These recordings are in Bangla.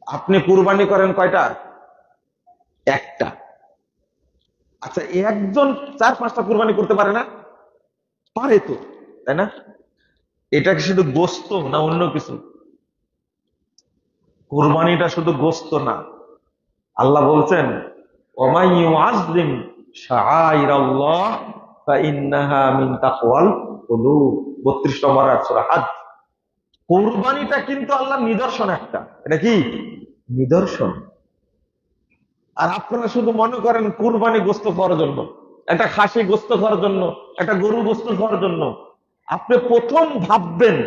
আপনি কুরবানি করেন কয়টা? একটা। আচ্ছা, একজন 4-5টা কুরবানি করতে পারে না? পারে তো, তাই না? এটা কি শুধু গোস্ত না অন্য কিছু? কুরবানিটা শুধু গোস্ত না। আল্লাহ বলছেন, ওমাই ইউআযযিম শাআইরাল্লাহ ফাইন্নাহা মিন তাকওয়াল কুলুব। 32 নম্বর আয়াত সূরা হজ। কুরবানিটা কিন্তু আল্লাহর নিদর্শন একটা। এটা কি নিদর্শন? আর আপনারা শুধু মনে করেন কুরবানি গোস্ত খাওয়ার জন্য, একটা খাসি গোস্ত খাওয়ার জন্য, একটা গরু গোস্ত খাওয়ার জন্য। আপনি প্রথম ভাববেন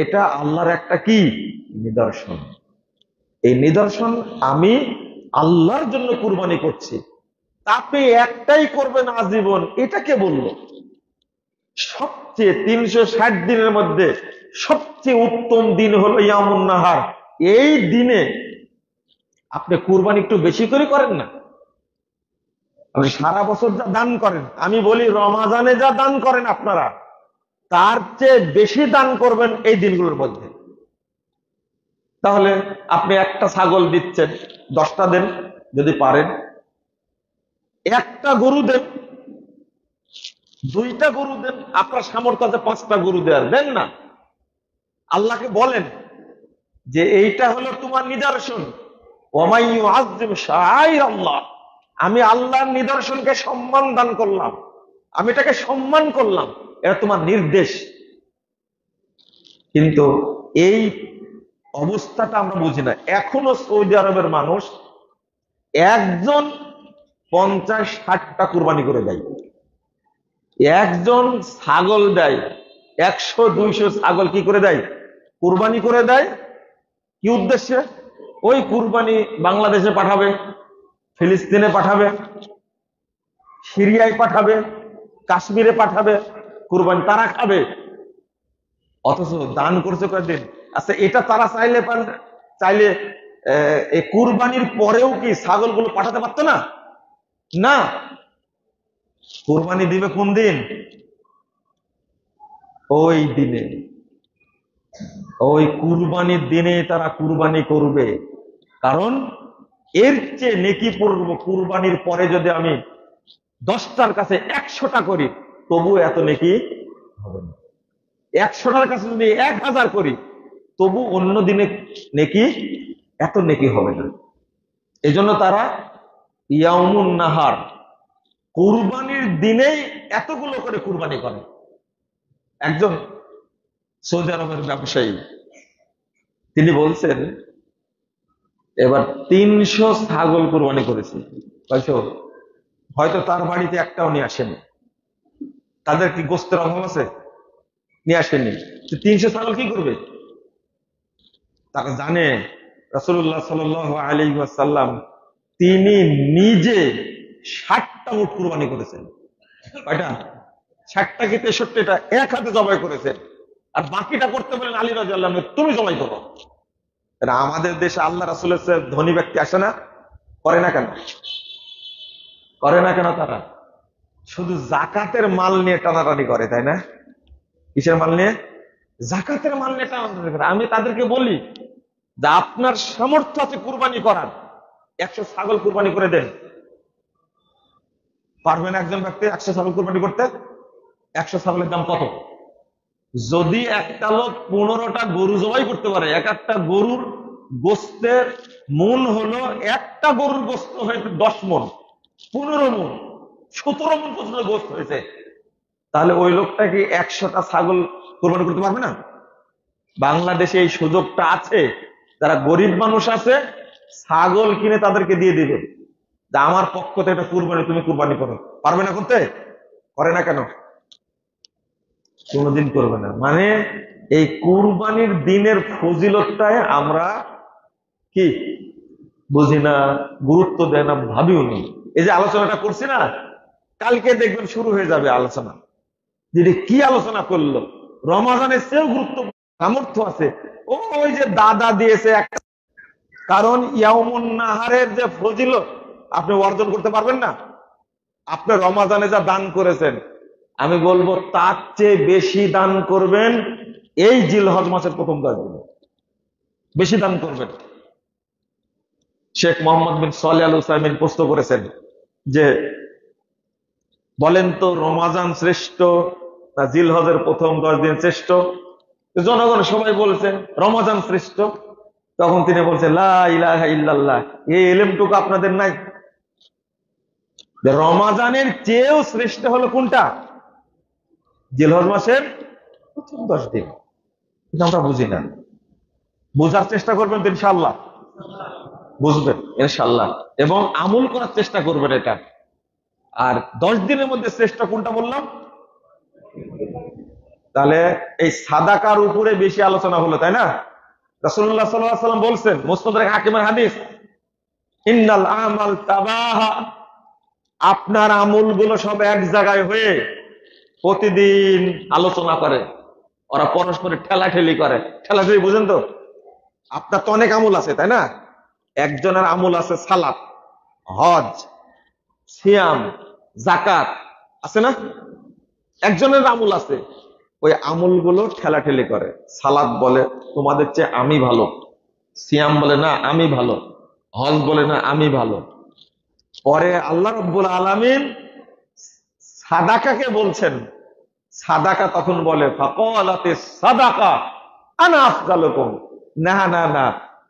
এটা আল্লাহর একটা কি নিদর্শন। এই নিদর্শন আমি আল্লাহর জন্য কুরবানি করছি। আপনি একটাই করবেন আজীবন, এটা কে বললো? সবচেয়ে 360 দিনের মধ্যে সবচেয়ে উত্তম দিন হলো ইয়ামুন নাহার। এই দিনে আপনি কুরবানি একটু বেশি করে করেন না? আপনি সারা বছর যা দান করেন, আমি বলি রমাজানে যা দান করেন আপনারা, তার চেয়ে বেশি দান করবেন এই দিনগুলোর মধ্যে। তাহলে আপনি একটা ছাগল দিচ্ছেন, 10টা দেন যদি পারেন। একটা গরু দেন, 2টা গরু দেন। আপনার সামর্থ্য আছে 5টা গরু দেওয়ার, দেন না। আল্লাহকে বলেন যে এইটা হলো তোমার নিদর্শন। ওমাই ইউআযযিম শাআইরাল্লাহ, আমি আল্লাহর নিদর্শনকে সম্মান দান করলাম, আমি এটাকে সম্মান করলাম, এটা তোমার নির্দেশ। কিন্তু এই অবস্থাটা আমরা বুঝি না। এখনো সৌদি আরবের মানুষ একজন 50-60টা কুরবানি করে দেয়। একজন ছাগল দেয়, 100-200 ছাগল কি করে দেয়? কুরবানি করে দেয়। কি উদ্দেশ্যে? ওই কুরবানি বাংলাদেশে পাঠাবে, ফিলিস্তিনে পাঠাবে, সিরিয়ায় পাঠাবে, কাশ্মীরে পাঠাবে, কুরবানি তারা খাবে। অথচ দান করছে কয়েকদিন। আচ্ছা, এটা তারা চাইলে চাইলে এই কুরবানির পরেও কি ছাগলগুলো পাঠাতে পারতো না? না। কুরবানি দিবে কোন দিন? ওই দিনে, ওই কুরবানির দিনে তারা কুরবানি করবে। কারণ এর চেয়ে নেকি পূর্ব কুরবানির পরে যদি আমি 10টার কাছে 100টা করি, তবু এত নেকি হবে না। 100টার কাছে যদি 1000 করি, তবু অন্য দিনে নেকি এত নেকি হবে না। এই জন্য তারা ইয়াউমুন নাহার, কুরবানির দিনেই এতগুলো করে কুরবানি করে। একজন সৌদি আরবের ব্যবসায়ী তিনি বলছেন, এবার 300 ছাগল কুরবানি করেছে। হয়তো তার বাড়িতে একটাও নিয়ে আসেনি। তাদের কি গোস্তের অভাব আছে? নিয়ে আসেনি। 300 ছাগল কি করবে? তারা জানে রাসূলুল্লাহ সাল্লাল্লাহু আলাইহি ওয়াসাল্লাম তিনি নিজে 60টা উট কুরবানি করেছেন। কয়টা? 60টা কি 63টা এক হাতে জবাই করেছেন। আর বাকিটা করতে বলেন আলী রাদিয়াল্লাহু আনহু, তুমি জবাই করো। আমাদের দেশে আল্লাহ রাসূলের চেয়ে ধনী ব্যক্তি আসে না? করে না কেন? করে না কেন? তারা শুধু জাকাতের মাল নিয়ে টানাটানি করে, তাই না? কিসের মাল নিয়ে? জাকাতের মাল নিয়ে টানাটানি করে। আমি তাদেরকে বলি যে আপনার সামর্থ্য আছে কুরবানি করার, 100 ছাগল কুরবানি করে দেন। পারবেন একজন ব্যক্তি 100 ছাগল কুরবানি করতে? 100 ছাগলের দাম কত? যদি একটা লোক 15টা গরু জবাই করতে পারে, এক একটা গরুর গোস্তের মূল হলো, একটা গরুর গোস্ত হয়েছে 10 মণ, 15 মণ, 17 মণ পর্যন্ত গোস্ত হয়েছে, তাহলে ওই লোকটা কি 100টা ছাগল কোরবানি করতে পারবে না? বাংলাদেশে এই সুযোগটা আছে। যারা গরিব মানুষ আছে, ছাগল কিনে তাদেরকে দিয়ে দিবে যে আমার পক্ষ থেকে এটা কুরবানি, তুমি কুরবানি করো। পারবে না করতে? করে না কেন? কোনদিন করবে না। মানে এই কুরবানির দিনের ফজিলতটায় আমরা কি বুঝি না, গুরুত্ব দেয় না, ভাবিও নি। এই যে আলোচনাটা করছি না, কালকে দেখবেন শুরু হয়ে যাবে আলোচনা। যে কি আলোচনা করলো, রমাজানের চেয়েও গুরুত্ব, সামর্থ্য আছে। ওই যে দাদা দিয়েছে একটা, কারণ ইয়াউমুন নাহারের যে ফজিলত আপনি অর্জন করতে পারবেন না। আপনি রমাজানে যা দান করেছেন, আমি বলবো তার চেয়ে বেশি দান করবেন এই জিলহজ মাসের প্রথম 10 দিনে। বেশি দান করবেন। শেখ মোহাম্মদ বিন সালেহ আল উসাইমিন প্রশ্ন করেছেন যে বলেন তো রমাজান শ্রেষ্ঠ না জিলহজের প্রথম 10 দিন শ্রেষ্ঠ? জনগণ সবাই বলছে রমাজান শ্রেষ্ঠ। তখন তিনি বলছেন লা ইলাহা ইল্লাল্লাহ, এই এলেমটুকু আপনাদের নাই? রমাজানের চেয়েও শ্রেষ্ঠ হলো কোনটা? জিলহজ মাসের প্রথম 10 দিন। কিন্তু আমরা বুঝি না। বোঝার চেষ্টা করবেন তো ইনশাআল্লাহ, বুঝবেন ইনশাআল্লাহ, এবং আমল করার চেষ্টা করবেন এটা। আর 10 দিনের মধ্যে শ্রেষ্ঠ কোনটা বললাম? তাহলে এই সাদাকার উপরে বেশি আলোচনা হলো, তাই না? রাসূলুল্লাহ সাল্লাল্লাহু আলাইহি ওয়াসাল্লাম বলছেন, মুসনাদ হাকিমের হাদিস, ইন্নাল আমাল তাবাহা, আপনার আমলগুলো সব এক জায়গায় হয়ে প্রতিদিন আলোচনা করে, ওরা পরস্পরের ঠেলাঠেলি করে। ঠেলাঠেলি বুঝেন তো? আপনার তো অনেক আমল আছে, তাই না? একজনের আমল আছে সালাত, হজ, সিয়াম, যাকাত, আছে না? একজনের আমল আছে, ওই আমলগুলো ঠেলাঠেলি করে। সালাত বলে তোমাদের চেয়ে আমি ভালো, সিয়াম বলে না আমি ভালো, হজ বলে না আমি ভালো। পরে আল্লাহ রাব্বুল আলামিন সাদাকাকে বলছেন, সাদাকা তখন বলে ফাকালাতিস সাদাকা আনা আফদালুকুম, না না না,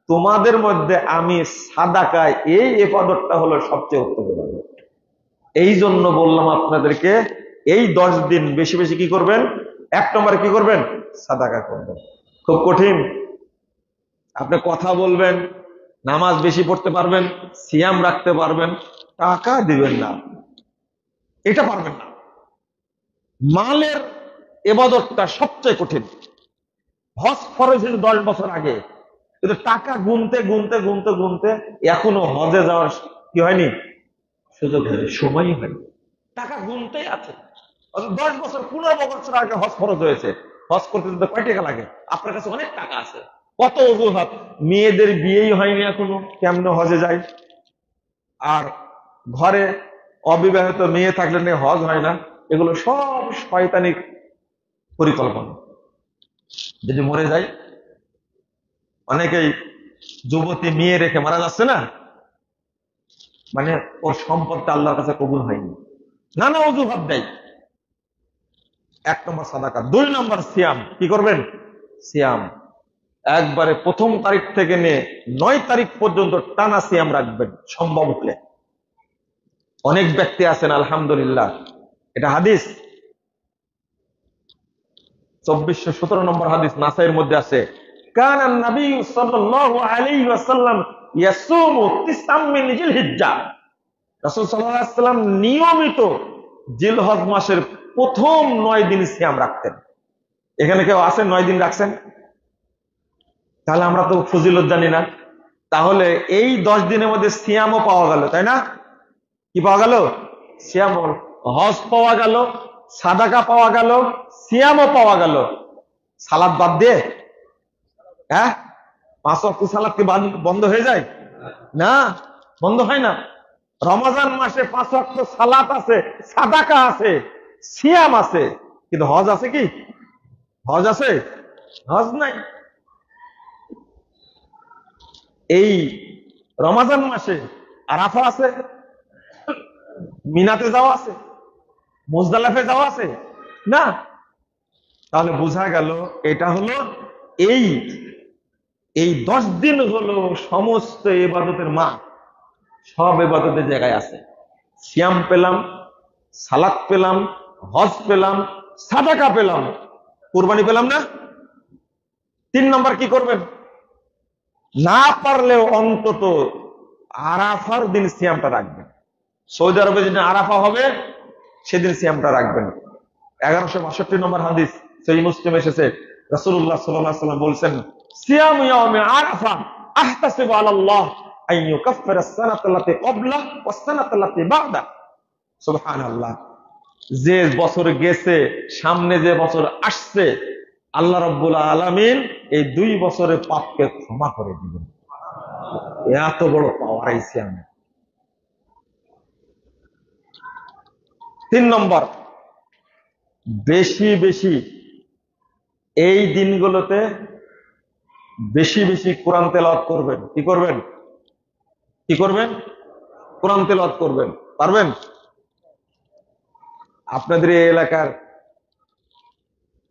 তোমাদের মধ্যে আমি সাদাকা এই ইবাদতটা হলো সবচেয়ে উত্তম ইবাদত। এই জন্য বললাম আপনাদেরকে এই 10 দিন বেশি বেশি কি করবেন? 1 নম্বরে কি করবেন? সাদাকা করবেন। খুব কঠিন। আপনি কথা বলবেন, নামাজ বেশি পড়তে পারবেন, সিয়াম রাখতে পারবেন, টাকা দিবেন না, এটা পারবেন না। মালের ইবাদতটা সবচেয়ে কঠিন। হজ ফরজ হয়েছে 10 বছর আগে, কিন্তু টাকা গুনতে গুনতে গুনতে গুনতে এখনো হজে যাওয়ার কি হয়নি? সুযোগ হয়নি, সময়ই হয়নি। টাকা গুনতেই আছে। 10 বছর 15 বছর আগে হজ ফরজ হয়েছে। হজ করতে যেতে কয় টাকা লাগে? আপনার কাছে অনেক টাকা আছে, কত অজুহাত। মেয়েদের বিয়েই হয়নি এখনো, কেমনে হজে যায়? আর ঘরে অবিবাহিত মেয়ে থাকলে নিয়ে হজ হয় না। এগুলো সব শয়তানি পরিকল্পনা। যদি মরে যায়, অনেকেই যুবতী মেয়ে রেখে মারা যাচ্ছে না, মানে ওর সম্পদটা আল্লাহর কাছে কবুল হয়নি, নানা অজুহাত দেয়। 1 নম্বর সাদাকা। 2 নম্বর সিয়াম। কি করবেন? সিয়াম একবারে 1 তারিখ থেকে নিয়ে 9 তারিখ পর্যন্ত টানা সিয়াম রাখবেন সম্ভব হলে। অনেক ব্যক্তি আছেন আলহামদুলিল্লাহ, এটা হাদিস 2417 নম্বর হাদিস নাসাইয়ের মধ্যে আছে, কানান নবী সাল্লাল্লাহু আলাইহি ওয়াসাল্লাম ইয়াসুমু 9 মিন জিলহিজ্জা। রাসূল সাল্লাল্লাহু আলাইহি ওয়াসাল্লাম নিয়মিত জিলহজ মাসের প্রথম 9 দিন সিয়াম রাখতেন। এখানে কেউ আছেন 9 দিন রাখছেন? তাহলে আমরা তো ফজিলত জানি না। তাহলে এই 10 দিনের মধ্যে সিয়ামও পাওয়া গেল, তাই না? কি পাওয়া গেল? সিয়াম, হজ পাওয়া গেল, সাদাকা পাওয়া গেল, সিয়ামও পাওয়া গেল। সালাত বাদ দিয়ে? হ্যাঁ, 5 ওয়াক্ত সালাত কি বন্ধ হয়ে যায়? না, বন্ধ হয় না। রমজান মাসে 5 ওয়াক্ত সালাত আছে, সাদাকা আছে, সিয়াম আছে, কিন্তু হজ আছে কি? হজ আছে? হজ নাই। এই রমজান মাসে আরাফা আছে, মিনাতে যাওয়া আছে, মুজদালিফায় যাওয়া আছে না। তাহলে বোঝা গেল এটা হলো এই 10 দিন হলো সমস্ত ইবাদতের মা। সব ইবাদতের জায়গায় আছে। সিয়াম পেলাম, সালাত পেলাম, হজ পেলাম, সাদাকা পেলাম, কুরবানি পেলাম না। 3 নম্বর কি করবেন? না পারলেও অন্তত আরাফার দিন সিয়ামটা রাখবেন। সৌদি আরবে যেদিন আরাফা হবে সেদিন সিয়ামটা রাখবেন। 1162 নম্বর হাদিস সহিহ মুসলিম এসেছে, রাসূলুল্লাহ সাল্লাল্লাহু আলাইহি ওয়াসাল্লাম বলেছেন, সিয়াম ইয়াউমি আরাফা আহতাসিবু আলাল্লাহ আন ইউকাফফিরা আস-সানাতা আল্লাতী ক্বাবলা ওয়াস-সানাতা আল্লাতী বা'দা। সুবহানাল্লাহ। যে বছর গেছে, সামনে যে বছর আসছে, আল্লাহ রাব্বুল আলামিন এই 2 বছরের পাপকে ক্ষমা করে দিবেন। এত বড় পাওয়ার এই সিয়ামে। 3 নম্বর, বেশি বেশি এই দিনগুলোতে বেশি বেশি কোরআন তেলাওয়াত করবেন। কি করবেন? কি করবেন? কোরআন তেলাওয়াত করবেন। পারবেন? আপনাদের এই এলাকার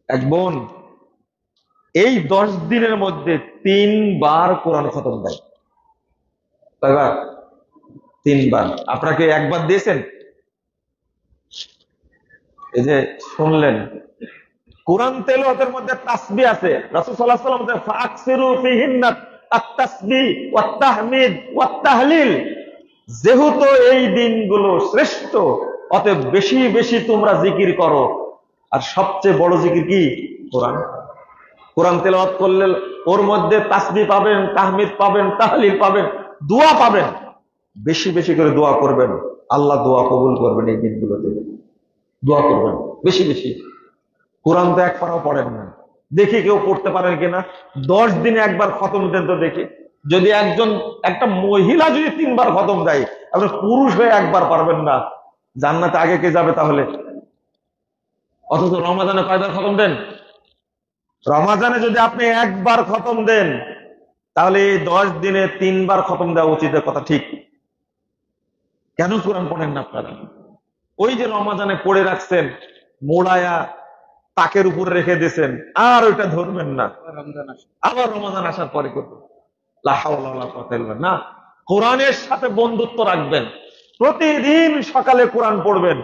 এক বোন এই 10 দিনের মধ্যে 3 বার কোরআন খতম দেয়। কয়বার? 3 বার। আপনাকে একবার দিয়েছেন? এই যে শুনলেন, কোরআন তেলাওয়াতের মধ্যে তাসবিহ আছে। রাসূল সাল্লাল্লাহু আলাইহি ওয়াসাল্লাম বলেন ফাকসিরু ফিহিন্না আত-তাসবিহ ওয়াত তাহমিদ ওয়াত তাহলিল। যেহেতু এই দিনগুলো শ্রেষ্ঠ, অতএব বেশি বেশি তোমরা জিকির করো। আর সবচেয়ে বড় জিকির কি? কোরআন। কোরআন তেলাওয়াত করলে ওর মধ্যে তাসবিহ পাবেন, তাহমিদ পাবেন, তাহলিল পাবেন, দোয়া পাবেন। বেশি বেশি করে দোয়া করবেন, আল্লাহ দোয়া কবুল করবেন। এই দিনগুলোতে দোয়া করবেন বেশি বেশি। কোরআন তো এক পারাও পড়েন না, দেখি কেউ পড়তে পারেন কিনা। 10 দিনে একবার খতম দেন তো দেখি। যদি একটা মহিলা যদি 3 বার খতম দেয়, আপনি পুরুষ হয়ে একবার পারবেন না, জান্নাতে আগে কে যাবে তাহলে? অথচ রমাজানে কয়বার খতম দেন? রমাজানে যদি আপনি একবার খতম দেন, তাহলে এই 10 দিনে 3 বার খতম দেওয়া উচিত। কথা ঠিক। কেন কোরআন পড়েন না আপনারা? ওই যে রমাজানে পড়ে রাখছেন, মোড়ায়া তাকের উপরে রেখে দিয়েছেন, আর ওইটা ধরবেন না, আবার রমাজান আসার পরে করবেন। লা হাওলা ওয়ালা কুওয়াতা ইল্লা বিল্লাহ। না, কোরআনের সাথে বন্ধুত্ব রাখবেন, প্রতিদিন সকালে কোরআন পড়বেন,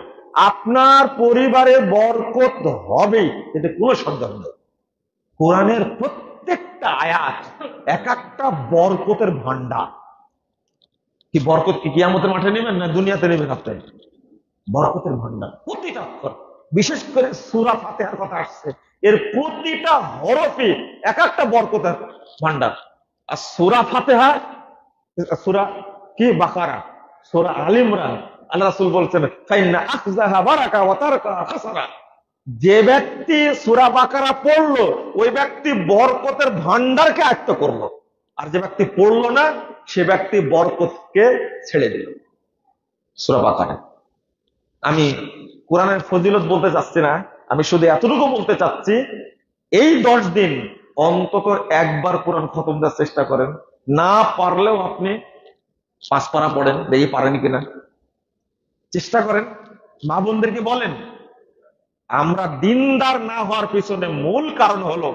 আপনার পরিবারে বরকত হবে, এতে কোনো সন্দেহ নেই। কোরআনের প্রত্যেকটা আয়াত এক একটা বরকতের ভান্ডার। কি বরকত? কি কিয়ামতের মাঠে নেবেন না দুনিয়াতে নেবেন? আপনি বরকতের ভান্ডার প্রতিটা অক্ষর। বিশেষ করে সূরা ফাতিহার কথা আসছে, এর প্রতিটা হরফে এক একটা বরকতের ভান্ডার। আর সূরা ফাতিহা, সূরা কি বাকারা, সূরা আলে ইমরান, আল্লাহ রাসূল বলছেন ফাইন্না আখযাহা বারাকা ওয়া তারকা খাসারা। যে ব্যক্তি সূরা বাকারা পড়লো, ওই ব্যক্তি বরকতের ভান্ডারকে আয়ত্ত করলো। আর যে ব্যক্তি পড়লো না, সে ব্যক্তি বরকতকে ছেড়ে দিল। সূরা বাকারা। আমি কোরআনের ফজিলত বলতে চাচ্ছি না, আমি শুধু এতটুকু বলতে চাচ্ছি, এই 10 দিন অন্তত একবার কোরআন খতম দেওয়ার চেষ্টা করেন। না পারলেও আপনি 5 পারা পড়েন, দেখি পারেন কিনা, চেষ্টা করেন। মা বোনদেরকে বলেন, আমরা দিনদার না হওয়ার পিছনে মূল কারণ হলো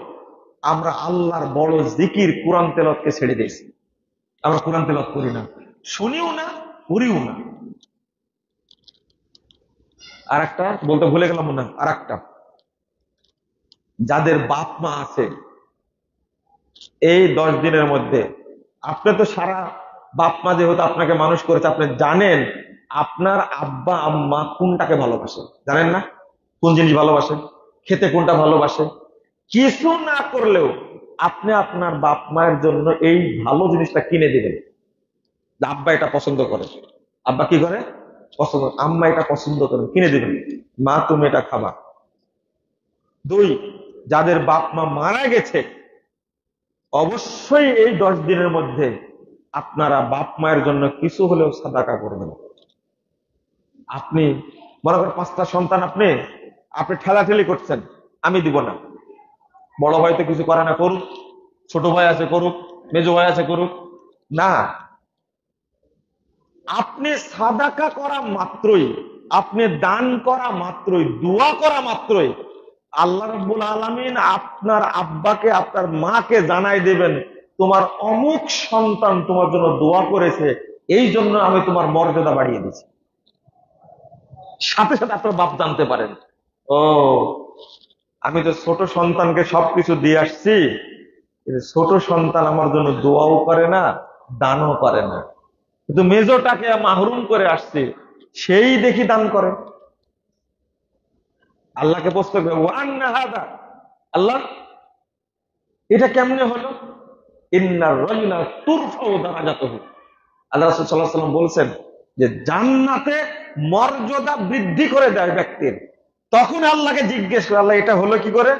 আমরা আল্লাহর বড় জিকির কোরআন তেলাওয়াতকে ছেড়ে দিয়েছি। আমরা কোরআন তেলাওয়াত করি না, শুনিও না, পড়িও না। আর একটা বলতে ভুলে গেলাম না, আর একটা, যাদের বাপ মা আছে, এই 10 দিনের মধ্যে আপনি তো সারা, বাপ মা যেহেতু আপনাকে মানুষ করেছে, আপনি জানেন আপনার আব্বা আম্মা কোনটাকে ভালোবাসে, জানেন না? কোন জিনিস ভালোবাসে, খেতে কোনটা ভালোবাসে। কিছু না করলেও আপনি আপনার বাপ মায়ের জন্য এই ভালো জিনিসটা কিনে দিবেন। আব্বা এটা পছন্দ করে, আব্বা কি করে পছন্দ, আম্মা এটা পছন্দ করে, কিনে দিবেন, মা তুমি এটা খাবা। 2, যাদের বাপ মা মারা গেছে, অবশ্যই এই 10 দিনের মধ্যে আপনারা বাপ মায়ের জন্য কিছু হলেও সাদাকা করবেন। আপনি মনে করেন 5টা সন্তান, আপনি ঠেলাঠেলি করছেন, আমি দিব না, বড় ভাই তো কিছু করে না, করুক, ছোট ভাই আছে করুক, মেজো ভাই আছে করুক। না, আপনি সাদাকা করা মাত্রই, আপনি দান করা মাত্রই, দোয়া করা মাত্রই আল্লাহ রাব্বুল আলামিন আপনার আব্বাকে, আপনার মাকে জানাই দেবেন, তোমার অমুক সন্তান তোমার জন্য দোয়া করেছে, এই জন্য আমি তোমার মর্যাদা বাড়িয়ে দিচ্ছি। সাথে সাথে আপনার বাপ জানতে পারেন, ও আমি তো ছোট সন্তানকে সবকিছু দিয়ে আসছি, ছোট সন্তান আমার জন্য দোয়াও করে না, দানও করে না, কিন্তু মেজোটাকে মাহরুম করে আসছে, সেই দেখি দান করে। আল্লাহকে প্রশ্ন করবে, ওয়ান্না হাদা, আল্লাহ এটা কেমনে হলো? ইন্নার রাজুলা তুরফাউ দারাজাতুহু। আল্লাহ রাসূল সাল্লাল্লাহু আলাইহি ওয়াসাল্লাম বলছেন যে জান্নাতে মর্যাদা বৃদ্ধি করে দেয় ব্যক্তির। তখন আল্লাহকে জিজ্ঞেস করে, আল্লাহ এটা হলো কি করে?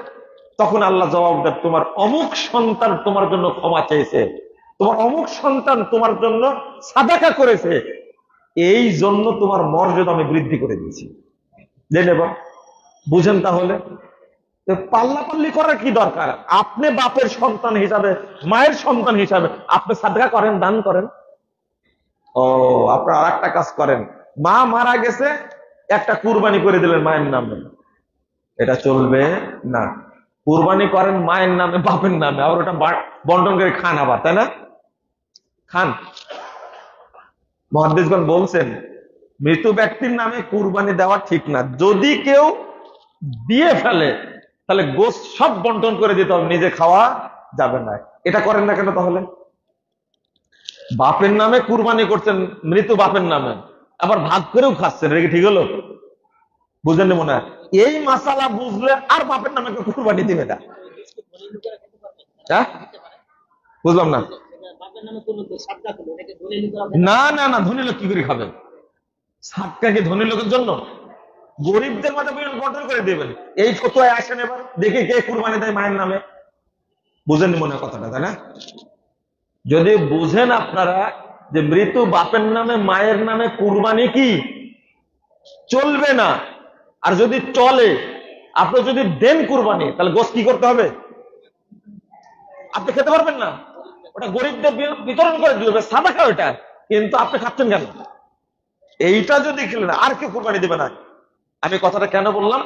তখন আল্লাহ জবাব দেয়, তোমার অমুক সন্তান তোমার জন্য ক্ষমা চেয়েছে, তোমার অমুক সন্তান তোমার জন্য সাদাকা করেছে, এই জন্য তোমার মর্যাদা আমি বৃদ্ধি করে দিয়েছি। জেনে বা বুঝেন? তাহলে পাল্লাপাল্লি করার কি দরকার? আপনি বাপের সন্তান হিসাবে, মায়ের সন্তান হিসাবে আপনি সাদকা করেন, দান করেন, ও, আপনারা আর একটা কাজ করেন, মা মারা গেছে, একটা কুরবানি করে দিলেন মায়ের নামে, এটা চলবে না। কুরবানি করেন মায়ের নামে বাপের নামে, আবার ওটা বন্টন করে খান আবার, তাই না? খান। মুহাদ্দিসগণ বলছেন মৃত ব্যক্তির নামে কুরবানি দেওয়া ঠিক না। যদি কেউ দিয়ে ফেলে তাহলে গোশত সব বন্টন করে দিতে হবে, নিজে খাওয়া যাবে না। এটা করেন না কেন তাহলে? বাপের নামে কুরবানি করছেন, মৃত বাপের নামে, আবার ভাগ করেও খাচ্ছেন, এটা কি ঠিক হলো? বুঝলেন মনে হয়? এই মাসালা বুঝলে আর বাপের নামে কেউ কুরবানি দিবে না। হ্যাঁ, বুঝলাম না। না না না, ধনী লোক কি করে খাবে? সাতটা কি ধনী লোকের জন্য? গরিবদের মধ্যে বন্টন করে দিবেন। এই ফতোয়ায় আসেন, এবার দেখি কে কুরবানি দেয় মায়ের নামে। বুঝেন মনে হয় কথাটা, তাই না? যদি বুঝেন আপনারা যে মৃত বাপের নামে মায়ের নামে কুরবানি কি চলবে না, আর যদি চলে, আপনি যদি দেন কুরবানি, তাহলে গোশত কি করতে হবে? আপনি খেতে পারবেন না, ওটা গরিবদের বিতরণ করে দিবে, সাদাকা ওটা। কিন্তু আপনি খাচ্ছেন কেন? এইটা যদি খেলেন আর কেউ কুরবানি দিবে না। আমি কথাটা কেন বললাম?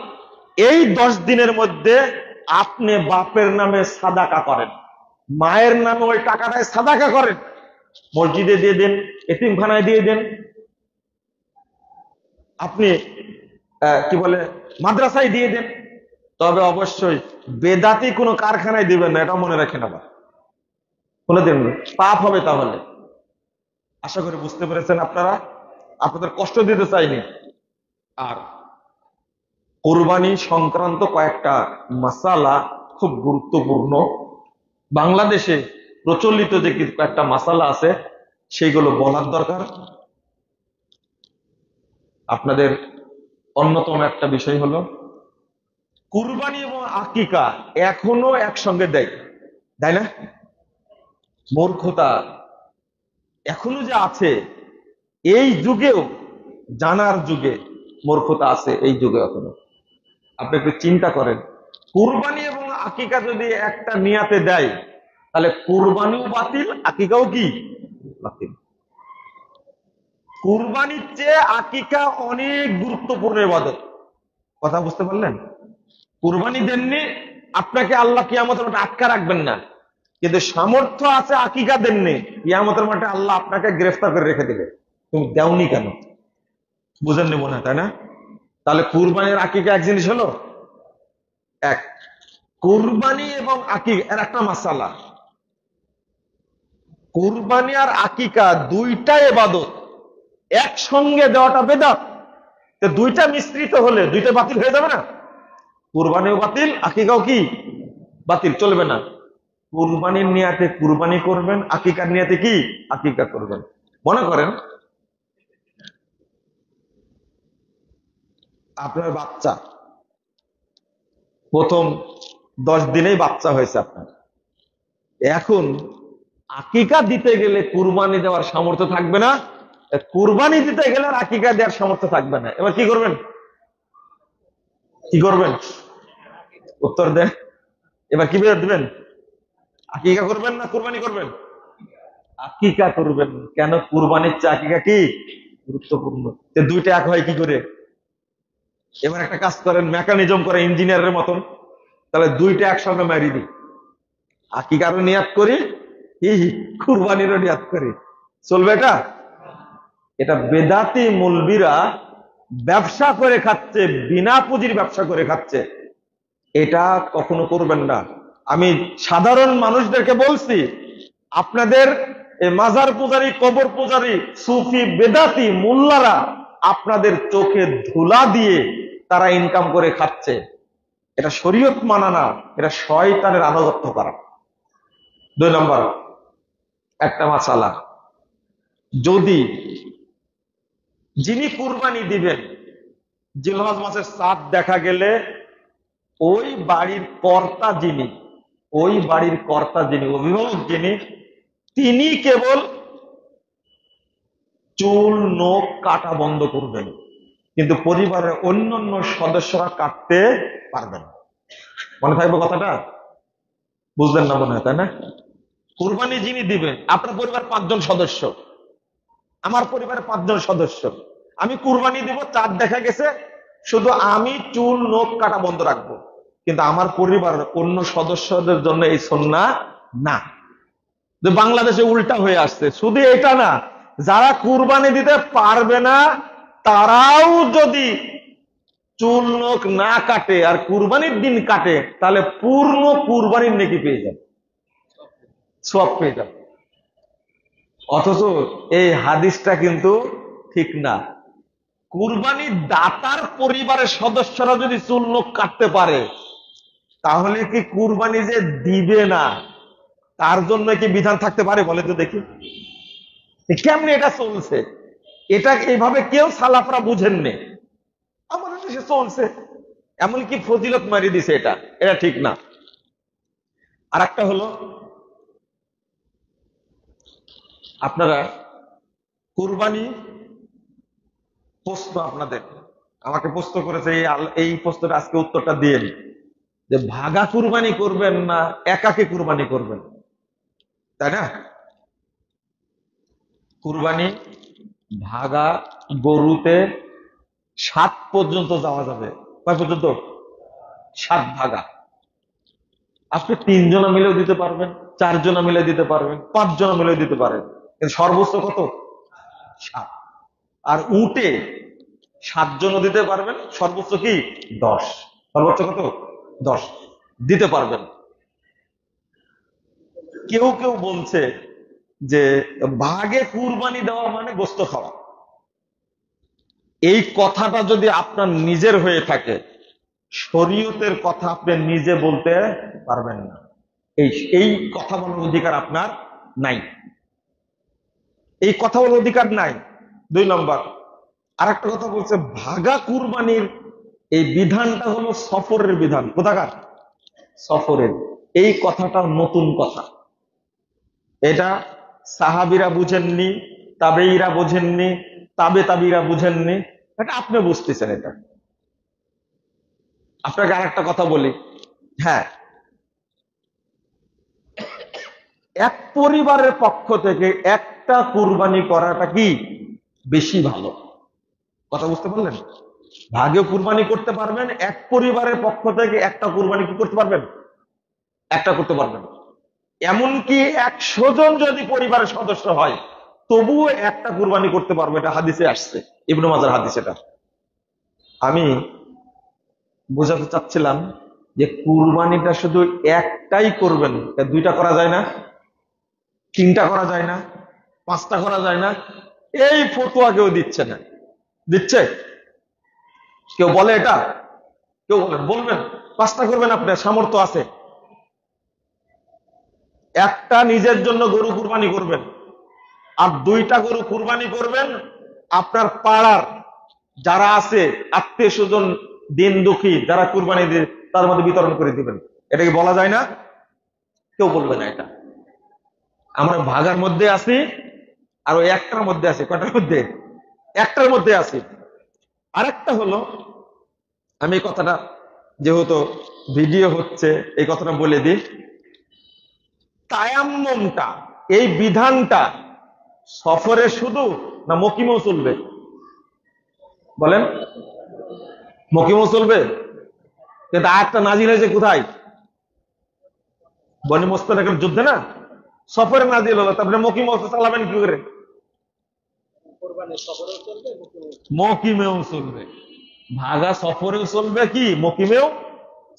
এই 10 দিনের মধ্যে আপনি বাপের নামে সাদাকা করেন, মায়ের নামে ওই টাকাটায় সাদাকা করেন, মসজিদে দিয়ে দেন, এতিমখানায় দিয়ে দেন, আপনি কি বলে মাদ্রাসায় দিয়ে দেন। তবে অবশ্যই বেদাতি কোনো কারখানায় দিবেন না, এটা মনে রাখেন। আবার বলে দেন, পাপ হবে তাহলে। আশা করি বুঝতে পেরেছেন আপনারা, আপনাদের কষ্ট দিতে চাইনি। আর কুরবানি সংক্রান্ত কয়েকটা মাসালা খুব গুরুত্বপূর্ণ, বাংলাদেশে প্রচলিত যে কয়েকটা মাসালা আছে সেইগুলো বলার দরকার। আপনাদের অন্যতম একটা বিষয় হলো কুরবানি এবং আকিকা এখনো একসঙ্গে দেয়, তাই না? মূর্খতা এখনো যে আছে, এই যুগেও, জানার যুগে মূর্খতা আছে এই যুগে এখনো। আপনি একটু চিন্তা করেন, কুরবানি এবং আকিকা যদি একটা নিয়াতে দেয়, তাহলে কুরবানিও বাতিল, আকিকাও কি বাতিল। কুরবানির চেয়ে আকিকা অনেক গুরুত্বপূর্ণ ইবাদত। কথা বুঝতে পারলেন? কুরবানি দেননি, আপনাকে আল্লাহ কিয়ামতের মাঠে আটকা রাখবেন না, কিন্তু সামর্থ্য আছে আকিকা দেননি, কিয়ামতের মাঠে আল্লাহ আপনাকে গ্রেফতার করে রেখে দিবে, তুমি দেওনি কেন? বুঝেননি মনে হয়, তাই না? তাহলে কুরবানির আকিকা এক জিনিস হলো এক। কুরবানি এবং আকিকা এর একটা মাসালা, কুরবানি আর আকিকা দুইটা ইবাদত, একসঙ্গে দেওয়াটা বেদাত। দুইটা মিশ্রিত হলে দুইটা বাতিল হয়ে যাবে না? কুরবানিও বাতিল, আকিকাও কি বাতিল, চলবে না। কুরবানির নিয়াতে কুরবানি করবেন, আকিকার নিয়াতে কি আকিকা করবেন। মনে করেন আপনার বাচ্চা প্রথম 10 দিনেই বাচ্চা হয়েছে আপনার, এখন আকিকা দিতে গেলে কুরবানি দেওয়ার সামর্থ্য থাকবে না, কুরবানি দিতে গেলে আর আকিকা দেওয়ার সামর্থ্য থাকবে না। এবার কি করবেন? কি করবেন? উত্তর দেন। এবার কি বের দিবেন? আকিকা করবেন না কুরবানি করবেন? আকিকা করবেন। কেন? কুরবানির চেয়ে আকিকা কি গুরুত্বপূর্ণ। দুইটা এক হয় কি করে? এবার একটা কাজ করেন, মেকানিজম করে ইঞ্জিনিয়ারের মতন, তাহলে দুইটা একসঙ্গে মারি দিই, আকিকারও নিয়াত করি, কুরবানিরও নিয়াত করি, চলবে এটা? এটা বেদাতি মুলবিরা ব্যবসা করে খাচ্ছে, বিনা পুঁজির ব্যবসা করে খাচ্ছে, এটা কখনো করবেন না। আমি সাধারণ মানুষদেরকে বলছি, আপনাদের মাজার পূজারী, কবর পূজারী, সুফি, বেদাতি মোল্লারা আপনাদের চোখে ধুলা দিয়ে তারা ইনকাম করে খাচ্ছে, এটা শরীয়ত মানা না, এটা শয়তানের আনুগত্য করা। 2 নম্বর একটা মাসালা, যদি যিনি কুরবানি দিবেন জিলহজ মাসের চাঁদ দেখা গেলে ওই বাড়ির কর্তা যিনি, ওই বাড়ির কর্তা যিনি, অভিভাবক যিনি, তিনি কেবল চুল নখ কাটা বন্ধ করবেন, কিন্তু পরিবারের অন্যান্য সদস্যরা কাটতে পারবেন। মনে থাকবে কথাটা? বুঝলেন না মনে হয়, তাই না? কুরবানি যিনি দিবেন, আপনার পরিবার 5 জন সদস্য, আমার পরিবারে 5 জন সদস্য, আমি কুরবানি দিব, চাঁদ দেখা গেছে, শুধু আমি চুল নখ কাটা বন্ধ রাখবো, কিন্তু আমার পরিবারের অন্য সদস্যদের জন্য এই সুন্নাহ না। বাংলাদেশে উল্টা হয়ে আসছে। শুধু এটা না, যারা কুরবানি দিতে পারবে না তারাও যদি চুল নখ না কাটে আর কুরবানির দিন কাটে, তাহলে পূর্ণ কুরবানির নেকি পেয়ে যাবে, সওয়াব পেয়ে যাবে। অথচ এই হাদিসটা কিন্তু ঠিক না। কুরবানির দাতার পরিবারের সদস্যরা যদি চুল নখ কাটতে পারে, তাহলে কি কুরবানি যে দিবে না তার জন্য কি বিধান থাকতে পারে? বলে তো দেখি, কেমনে এটা চলছে? এটা এইভাবে কেউ সালাফরা বুঝেননি, আমাদের দেশে চলছে, এমনকি ফজিলত মারি দিছে। এটা এটা ঠিক না। আর একটা হলো, আপনারা কুরবানি প্রশ্ন, আপনাদের আমাকে প্রশ্ন করেছে, এই প্রশ্নটা আজকে উত্তরটা দিয়ে, যে ভাগা কুরবানি করবেন না একাকে কুরবানি করবেন, তাই না? কুরবানি ভাগা গরুতে 7 পর্যন্ত যাওয়া যাবে। কয় পর্যন্ত? 7 ভাগা। আপনি 3 জনা মিলেও দিতে পারবেন, 4 জনা মিলে দিতে পারবেন, 5 জনা মিলেও দিতে পারেন, কিন্তু সর্বোচ্চ কত? 7। আর উটে 7 জনও দিতে পারবেন, সর্বোচ্চ কি 10। সর্বোচ্চ কত? 10 দিতে পারবেন। কেউ কেউ বলছে যে ভাগে কুরবানি দেওয়া মানে গোশত খাওয়া। এই কথাটা যদি আপনার নিজের হয়ে থাকে, শরীয়তের কথা আপনি নিজে বলতে পারবেন না। এই কথা বলার অধিকার আপনার নাই, এই কথা বলার অধিকার নাই। 2 নম্বর, আর একটা কথা বলছে, ভাগা কুরবানির এই বিধানটা হলো সফরের বিধান। কোথাকার? সফরের। এই কথাটা নতুন কথা, এটা সাহাবীরা বুঝেননি, তাবেঈরা বুঝেননি, তাবে তাবিরা বুঝেননি, এটা আপনি বুঝতেছেন। এটা আপনাকে আর একটা কথা বলি, হ্যাঁ, এক পরিবারের পক্ষ থেকে একটা কুরবানি করাটা কি বেশি ভালো? কথা বুঝতে পারলেন? ভাগে কুরবানি করতে পারবেন, এক পরিবারের পক্ষ থেকে একটা কুরবানি কি করতে পারবেন? একটা করতে পারবেন। এমনকি 100 জন যদি পরিবারের সদস্য হয়, তবুও একটা কুরবানি করতে পারবে। এটা হাদিসে আসছে, ইবনে মাজার হাদিস। এটা আমি বোঝাতে চাচ্ছিলাম যে কুরবানিটা শুধু একটাই করবেন, 2টা করা যায় না, 3টা করা যায় না, 5টা করা যায় না। এই ফতোয়া কেউ দিচ্ছে না। দিচ্ছে কেউ? বলে এটা কেউ বলবেন 5টা করবেন, আপনার সামর্থ্য আছে, একটা নিজের জন্য গরু কুরবানি করবেন, আর 2টা গরু কুরবানি করবেন আপনার পাড়ার যারা আছে আত্মীয় স্বজন, দিন দুঃখী যারা কুরবানি দিয়ে তার মধ্যে বিতরণ করে দিবেন। এটা কি বলা যায় না? কেউ বলবে না এটা। আমরা ভাগার মধ্যে আছি, আর ওই একটার মধ্যে আছি। কয়টার মধ্যে? একটার মধ্যে আছি। আরেকটা হলো, আমি এই কথাটা যেহেতু ভিডিও হচ্ছে এই কথাটা বলে দিই, তায়াম্মুমটা, এই বিধানটা সফরে শুধু না মকিমেও চলবে? বলেন, মকিমেও চলবে? কিন্তু আয়াতটা নাজিল হয়েছে কোথায়? বনি মুস্তালিকের যুদ্ধে না, সফরে নাজিল হলো। তারপরে মকিমেও চালাবেন কি করে? মকিমেও চলবে। ভাগা সফরেও চলবে, কি মকিমেও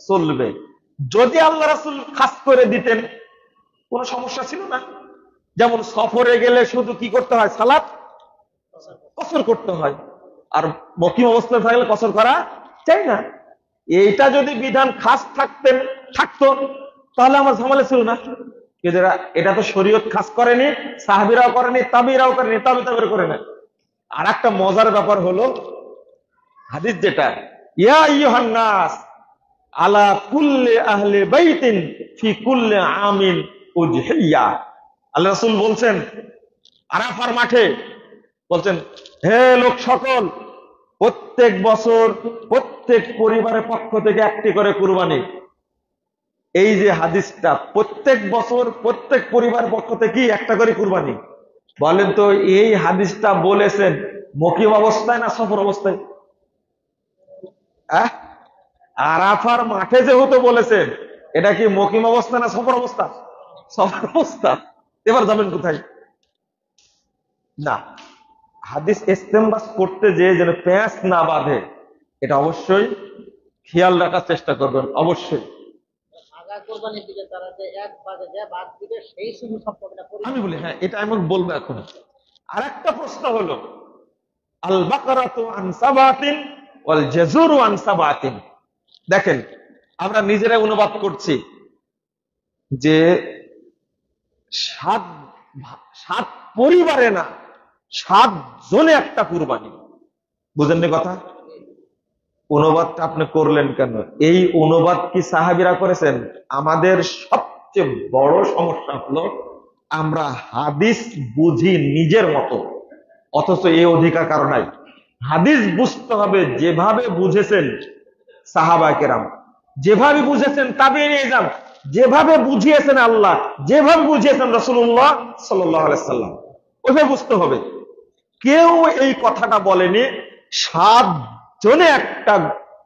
চলবে। যদি আল্লাহ রাসূল খাস করে দিতেন কোনো সমস্যা ছিল না। যেমন সফরে গেলে শুধু কি করতে হয়? সালাত কসর করতে হয়, আর মকিম অবস্থায় থাকলে কসর করা চাই না। এইটা যদি বিধান খাস থাকতো তাহলে আমার ঝামেলা ছিল না। এটা তো শরীয়ত খাস করেনি, সাহাবীরাও করেনি, তাবেঈরাও করেনি, তাবে তাবেঈরা করে না। আর একটা মজার ব্যাপার হলো, হাদিস যেটা, ইয়া আইয়ুহান নাস আলা কুল্লি আহলি বাইতিন ফি কুল্লি আমিন উজহিয়া। আল্লাহ রাসূল বলছেন আরাফার মাঠে, বলছেন, হে লোক সকল, প্রত্যেক বছর প্রত্যেক পরিবারের পক্ষ থেকে একটি করে কুরবানি। এই যে হাদিসটা, প্রত্যেক বছর প্রত্যেক পরিবারের পক্ষ থেকে একটা করে কুরবানি, বলেন তো এই হাদিসটা বলেছেন মকিম অবস্থায় না সফর অবস্থায়? আহ আরাফার মাঠে যেহেতু বলেছেন, এটা কি মকিম অবস্থা না সফর অবস্থা? সফর অবস্থা। এবার যাবেন কোথায়? না, হাদিস ইস্তেমবাস করতে যে যেন প্যাঁচ না বাঁধে, এটা অবশ্যই খেয়াল রাখার চেষ্টা করবেন, অবশ্যই। আমি বলি হ্যাঁ, এটা আমি বলবো এখন। আর একটা প্রশ্ন হলো, আল বাকারাতু আন সাবাতিন ওয়াল জাজুরু আন সাবাতিন। দেখেন, আমরা নিজেরাই অনুবাদ করছি যে সাত সাত পরিবারে না, 7 জনে একটা কুরবানি। বুঝেননি কথা? অনুবাদটা আপনি করলেন কেন? এই অনুবাদ কি সাহাবীরা করেছেন? আমাদের সবচেয়ে বড় সমস্যা হলো আমরা হাদিস বুঝি নিজের মতো, অথচ এই অধিকার কারো নাই। হাদিস বুঝতে হবে যেভাবে বুঝেছেন সাহাবায়ে কেরাম, যেভাবে বুঝেছেন তাবেঈন ইজম, যেভাবে বুঝিয়েছেন আল্লাহ, যেভাবে বুঝিয়েছেন রাসূলুল্লাহ সাল্লাল্লাহু আলাইহি সাল্লাম, ওইভাবে বুঝতে হবে। কেউ এই কথাটা বলেনি 7 জনে একটা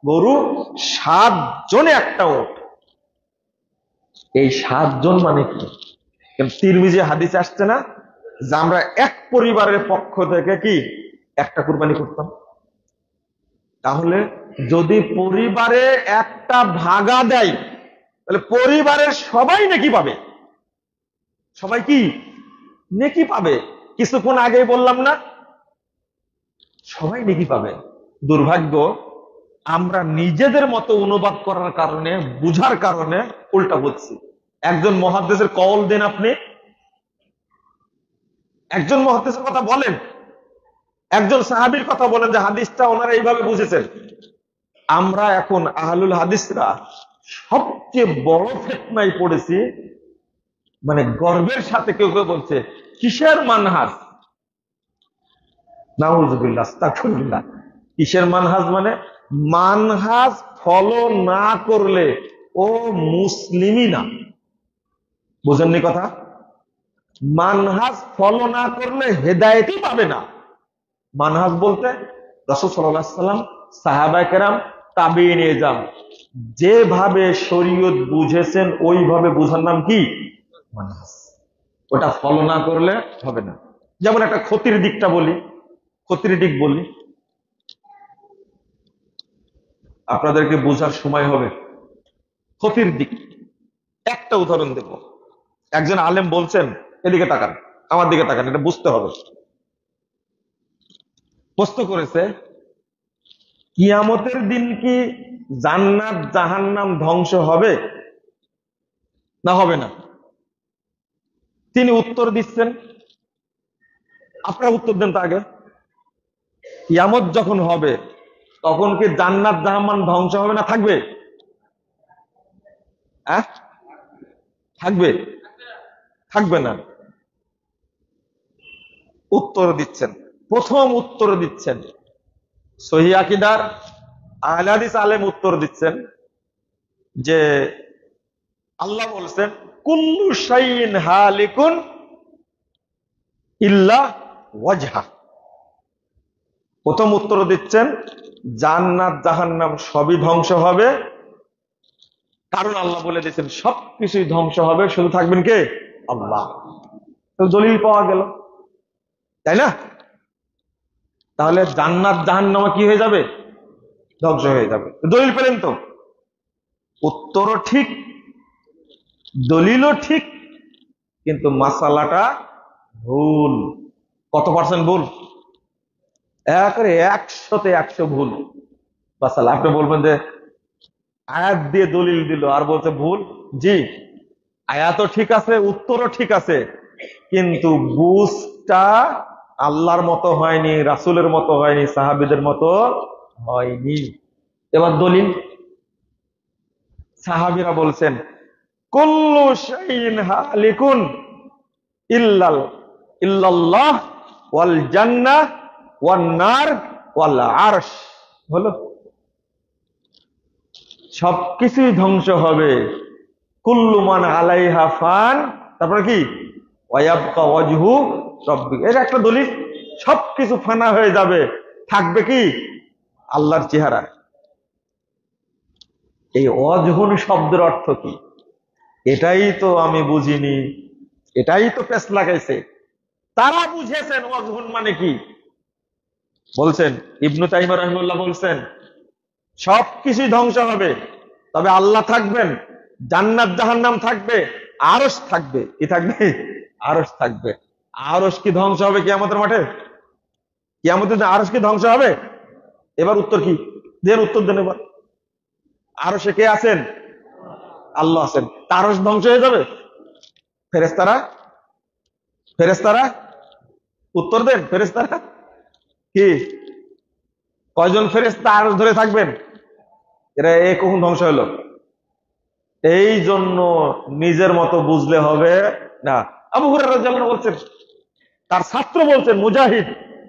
গরু, 7 জনে একটা উট। এই 7 জন মানে কি? তিরমিজি হাদিস আসছে না যে আমরা এক পরিবারের পক্ষ থেকে কি একটা কুরবানি করতাম? তাহলে যদি পরিবারে একটা ভাগা দেয়, তাহলে পরিবারের সবাই নেকি পাবে। সবাই কি নেকি পাবে? কিছুক্ষণ আগেই বললাম না, সবাই নেকি পাবে। দুর্ভাগ্য, আমরা নিজেদের মতো অনুবাদ করার কারণে, বুঝার কারণে উল্টা বুঝছি। একজন মুহাদ্দিসের কওল দেন আপনি, একজন মুহাদ্দিসের কথা বলেন, একজন সাহাবীর কথা বলেন যে হাদিসটা ওনারা এইভাবে বুঝেছেন। আমরা এখন আহলুল হাদিসরা সবচেয়ে বড় ফিতনায় পড়েছি। মানে গর্বের সাথে কেউ কেউ বলছে কিসের মানহাজ, নাউযুবিল্লাহ, আস্তাগফিরুল্লাহ। কিসের মানহাজ? মানে মানহাজ ফলো না করলে ও মুসলিমই না। বুঝেননি কথা? মানহাজ ফলো না করলে হেদায়েতই পাবে না। মানহাজ বলতে রাসূল সাল্লাল্লাহু আলাইহি সাল্লাম, সাহাবায়ে কেরাম, তাবেঈন ইজম যেভাবে শরীয়ত বুঝেছেন ওইভাবে বুঝার নাম কি? মানহাজ। ওটা ফলো না করলে হবে না। যেমন একটা ক্ষতির দিকটা বলি, ক্ষতির দিক বলি, আপনাদেরকে বোঝার সময় হবে। ক্ষতির দিক একটা উদাহরণ দেব। একজন আলেম বলছেন, এদিকে তাকান, আমার দিকে তাকান, এটা বুঝতে হবে। প্রশ্ন করেছে, কিয়ামতের দিন কি জান্নাত জাহান্নাম ধ্বংস হবে না হবে না? তিনি উত্তর দিচ্ছেন, আপনারা উত্তর দেন তো আগে। কিয়ামত যখন হবে তখন কি জান্নাত জাহান্নাম ধ্বংস হবে না থাকবে? থাকবে? থাকবে না। উত্তর দিচ্ছেন, প্রথম উত্তর দিচ্ছেন সহিহ আকীদার আহলে হাদিস আলেম উত্তর দিচ্ছেন যে আল্লাহ বলছেন কুল্লু শাইইন হালিকুন ইল্লা ওয়াজহা। প্রথম উত্তর দিচ্ছেন জান্নাত জাহান্নাম সবই ধ্বংস হবে, কারণ আল্লাহ বলে দিয়েছেন সবকিছুই ধ্বংস হবে, শুধু থাকবেন কে? আল্লাহ। তো দলিল পাওয়া গেল, তাই না? তাহলে জান্নাত জাহান্নাম কি হয়ে যাবে? ধ্বংস হয়ে যাবে। দলিল পেলেন তো? উত্তরও ঠিক, দলিলও ঠিক, কিন্তু মাসালাটা ভুল। কত পার্সেন্ট ভুল? একেবারে 100-তে 100 ভুল মাসালা। আপনি বলবেন যে আয়াত দিয়ে দলিল দিল আর বলছে ভুল। জি, আয়াতও ঠিক আছে, উত্তরও ঠিক আছে, কিন্তু বুঝটা আল্লাহর মতো হয়নি, রাসূলের মতো হয়নি, সাহাবীদের মতো হয়নি। এবার দলিল, সাহাবীরা বলছেন কুল্লু শাইইন হালিকুন ইল্লাল্লাহ ওয়াল জান্নাহ ওয়ান নার ওয়াল আরশ। হলো, সবকিছুই ধ্বংস হবে। কুল্লু মান আলাইহা ফান, তারপরে কি? ওয়ায়াবকা ওয়াজহু রব্বিক, এর একটা দলিল। সবকিছু ফানা হয়ে যাবে, থাকবে কি আল্লাহর চেহারা। এই অজহুন শব্দের অর্থ কি? এটাই তো আমি বুঝিনি, এটাই তো পেশ লাগাইছে। তারা বুঝেছেন অজহুন মানে কি। বলছেন ইবনু তাইমিয়া রাহিমাহুল্লাহ বলছেন সবকিছুই ধ্বংস হবে, তবে আল্লাহ থাকবেন, জান্নাত জাহান্নাম থাকবে, আরশ থাকবে। কি থাকবে? আরশ থাকবে। আরশ কি ধ্বংস হবে কিয়ামতের মাঠে? কিয়ামতের দিন আরশ কি ধ্বংস হবে? এবার উত্তর কি দেন, উত্তর দেন এবার। আরশে কে আছেন? আল্লাহ আছেন। আরশ ধ্বংস হয়ে যাবে? ফেরেশতারা? ফেরেশতারা? উত্তর দেন। ফেরেশতারা কি? কয়জন ফেরেশতা আরশ ধরে থাকবেন? এরা কখন ধ্বংস হলো? এই জন্য নিজের মতো বুঝলে হবে না। আবু হুরায়রা রাদিয়াল্লাহু আনহু বলছেন, তার ছাত্র বলছেন মুজাহিদ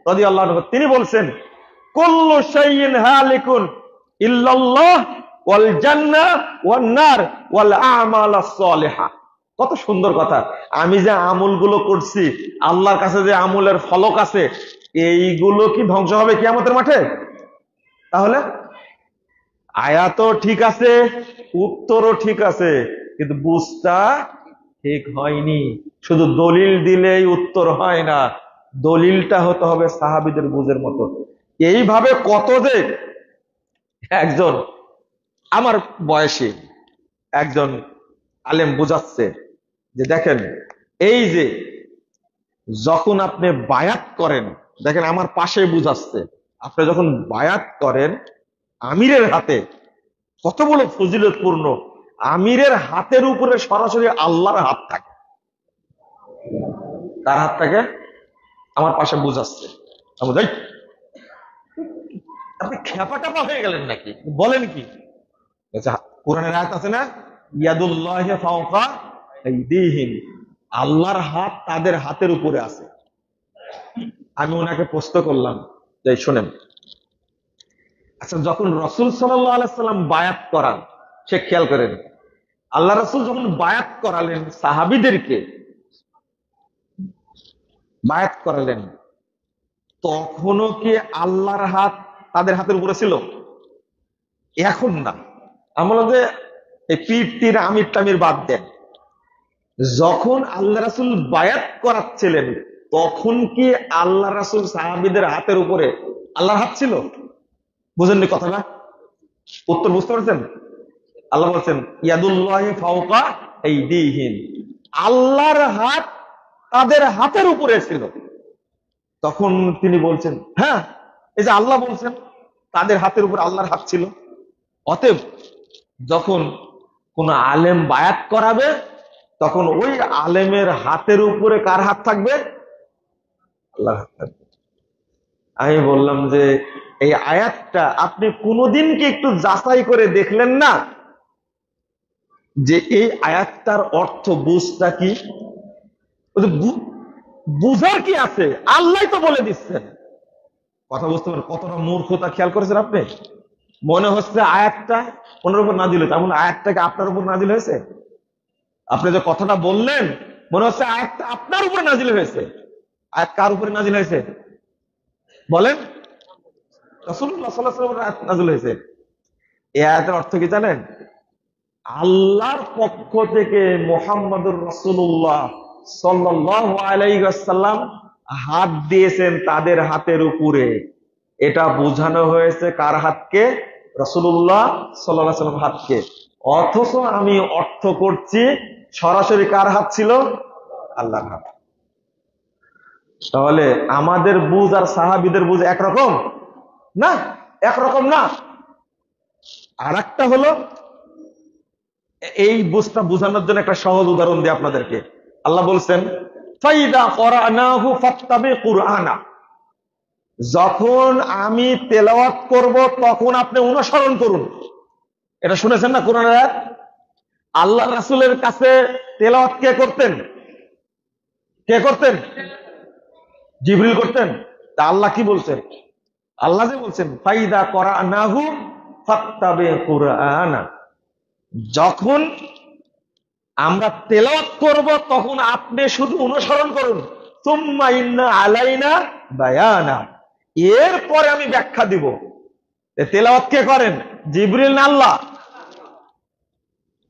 রাদিয়াল্লাহু আনহু, তিনি বলছেন কুল্লু শাইইন হালিকুন ইল্লাল্লাহ ওয়াল জান্নাহ ওয়ান নার ওয়াল আমালাস সালিহা। কত সুন্দর কথা। আমি যে আমলগুলো করছি, আল্লাহর কাছে যে আমলের ফলক আছে, এইগুলো কি ধ্বংস হবে কিয়ামতের মাঠে? তাহলে আয়াতও ঠিক আছে, উত্তরও ঠিক আছে, কিন্তু বুঝটা ঠিক হয়নি। শুধু দলিল দিলেই উত্তর হয় না, দলিলটা হতে হবে সাহাবীদের বুঝের মতো। এইভাবে কত যে একজন আমার বয়সী একজন আলেম বুঝাচ্ছে যে দেখেন, এই যে যখন আপনি বায়াত করেন, দেখেন আমার পাশে বুঝাচ্ছে, আপনি যখন বায়াত করেন আমিরের হাতে, কত বড় ফজিলতপূর্ণ। আমিরের হাতের উপরে সরাসরি আল্লাহর হাত থাকে। তার হাত থাকে? আমার পাশে বুঝাচ্ছে। আপনি খেপা টাপা হয়ে গেলেন নাকি? বলেন কি? কোরআনের আয়াত আছে না, ইয়াদুল্লাহি ফাওকা আইদিহিম, আল্লাহর হাত তাদের হাতের উপরে আছে। আমি ওনাকে প্রশ্ন করলাম যে শুনেন, আচ্ছা যখন রাসূল সাল্লাল্লাহু আলাইহি সাল্লাম বায়াত করান, সে খেয়াল করেন, আল্লাহ রাসূল যখন বায়াত করালেন সাহাবীদেরকে, বায়াত করালেন, তখনও কি আল্লাহর হাত তাদের হাতের উপরে ছিল? এখন না। আমরা যে এই পীর তীর আমির টামির বাদ দেন, যখন আল্লাহ রাসূল বায়াত করাচ্ছিলেন তখন কি আল্লাহ রাসূল সাহাবীদের হাতের উপরে আল্লাহর হাত ছিল? বুঝেননি কথাটা? উত্তর বুঝতে পারছেন? আল্লাহ বলছেন ইয়াদুল্লাহি ফাওকা আইদিহিম, আল্লাহর হাত তাদের হাতের উপরে ছিল। তখন তিনি বলছেন হ্যাঁ, এই যে আল্লাহ বলছেন তাদের হাতের উপর আল্লাহর হাত ছিল। অতএব যখন কোন আলেম বায়াত করাবে, তখন ওই আলেমের হাতের উপরে কার হাত থাকবে? আল্লাহর হাত থাকবে। আমি বললাম যে এই আয়াতটা আপনি কোনদিন কি একটু যাচাই করে দেখলেন না যে এই আয়াতটার অর্থ বুঝটা কি? বুঝার কি আছে? আল্লাহ তো বলে দিচ্ছেন। কথা বুঝতে পারেন কতটা মূর্খতা খেয়াল করেছেন আপনি? মনে হচ্ছে আয়াতটা ওনার উপর নাজিল হয়েছে, এমন আয়াতটাকে আপনার উপর নাজিল হয়েছে? আপনি যে কথাটা বললেন মনে হচ্ছে আয়াতটা আপনার উপরে নাজিল হয়েছে। আয়াত কার উপরে নাজিল হয়েছে বলেন? রাসূলুল্লাহ সাল্লাল্লাহু আলাইহি ওয়াসাল্লামের আয়াত নাজিল হয়েছে। এই আয়াতের অর্থ কি জানেন? আল্লাহর পক্ষ থেকে মুহাম্মদুর রাসূলুল্লাহ সাল্লাল্লাহু আলাইহি ওয়াসাল্লাম হাত দিয়েছেন তাদের হাতের উপরে। এটা বোঝানো হয়েছে কার হাতকে? রাসূলুল্লাহ সাল্লাল্লাহু আলাইহি ওয়াসাল্লাম হাতকে। অথচ আমি অর্থ করছি সরাসরি কার হাত ছিল? আল্লাহর হাত। তাহলে আমাদের বুঝ আর সাহাবীদের বুঝ একরকম না, একরকম না। আর একটা হলো, এই বুঝটা বোঝানোর জন্য একটা সহজ উদাহরণ দিই আপনাদেরকে। আল্লাহ বলছেন ফাইদা করানাহু ফাত্তাবি কুরআনা, যখন আমি তেলাওয়াত করব তখন আপনি অনুসরণ করুন। এটা শুনেছেন না কোরআনের আয়াত? আল্লাহ রাসূলের কাছে তেলাওয়াত কে করতেন? কে করতেন? জিবরিল করতেন। তা আল্লাহ কি বলছেন? আল্লাহ যে বলছেন ফাইদা করানাহু ফাত্তাবি কুরআনা, যখন আমরা তেলাওয়াত করব তখন আপনি শুধু অনুসরণ করুন। সুম্মা ইন্না আলাইনা বায়ানা, এরপরে আমি ব্যাখ্যা দিব। তেলাওয়াত কে করেন? জিবরিল না আল্লাহ?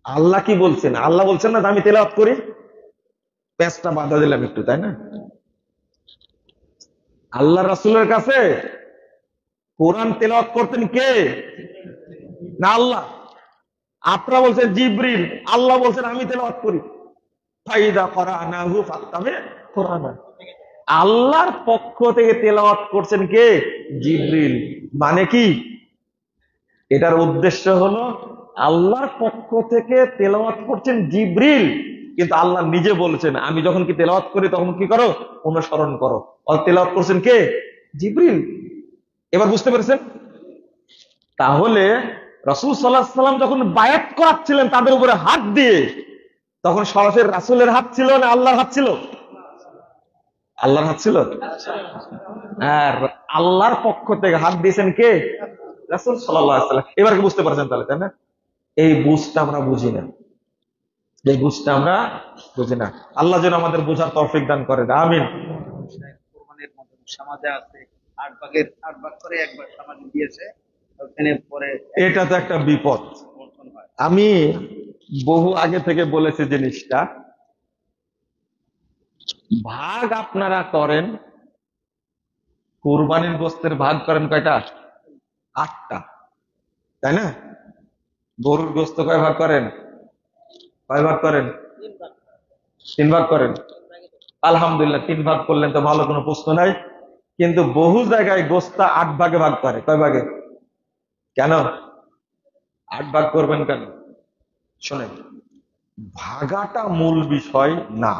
আল্লাহ কি বলছেন? আল্লাহ বলছেন না আমি তেলাওয়াত করি? পেঁচটা বাধা দিলাম একটু, তাই না? আল্লাহ রাসূলের কাছে কোরআন তেলাওয়াত করতেন কে? না আল্লাহ? আপনারা বলছেন জিবরিল, আল্লাহ বলছেন আমি তেলাওয়াত করি। ফাইদা করানাহু ফাত্তাবি কোরআনা। আল্লাহর পক্ষ থেকে তেলাওয়াত করছেন কে? জিবরিল। মানে কি? এটার উদ্দেশ্য হলো আল্লাহর পক্ষ থেকে তেলাওয়াত করছেন জিবরিল, কিন্তু আল্লাহ নিজে বলছেন আমি যখন কি তেলাওয়াত করি তখন কি করো? অনুসরণ করো। তেলাওয়াত করছেন কে? জিবরিল। এবার বুঝতে পেরেছেন? তাহলে রাসূল সাল্লাল্লাহু আলাইহি ওয়াসাল্লাম যখন বায়াত করাচ্ছিলেন তাদের উপরে হাত দিয়ে, তখন সরাসরি রাসূলের হাত ছিল না আল্লাহর হাত ছিল? আল্লাহর হাত ছিল। আর আল্লাহর পক্ষ থেকে হাত দিয়েছেন কে? রাসূল সাল্লাল্লাহু আলাইহি ওয়াসাল্লাম। এবার কি বুঝতে পারছেন তাহলে, তাই না? এই বুঝটা আমরা বুঝি না, এই বুঝটা আমরা বুঝি না। আল্লাহ যেন আমাদের বোঝার তৌফিক দান করেন, আমিন। কোরবানির মতো সমাজে আছে 8 ভাগ করে একবার সমাজে দিয়েছে, ওখানে পরে এটা তো একটা বিপদ। বর্তন হয়। আমি বহু আগে থেকে বলেছি জিনিসটা, ভাগ আপনারা করেন, কুরবানির গোস্তের ভাগ করেন কয়টা? 8টা, তাই না? গরুর গোস্ত কয় ভাগ করেন? কয় ভাগ করেন? 3 ভাগ করেন। আলহামদুলিল্লাহ, 3 ভাগ করলেন তো ভালো, কোনো প্রশ্ন নাই। কিন্তু বহু জায়গায় গোস্তা 8 ভাগে ভাগ করে। কয় ভাগে? কেন 8 ভাগ করবেন কেন? শোনেন, ভাগাটা মূল বিষয় না।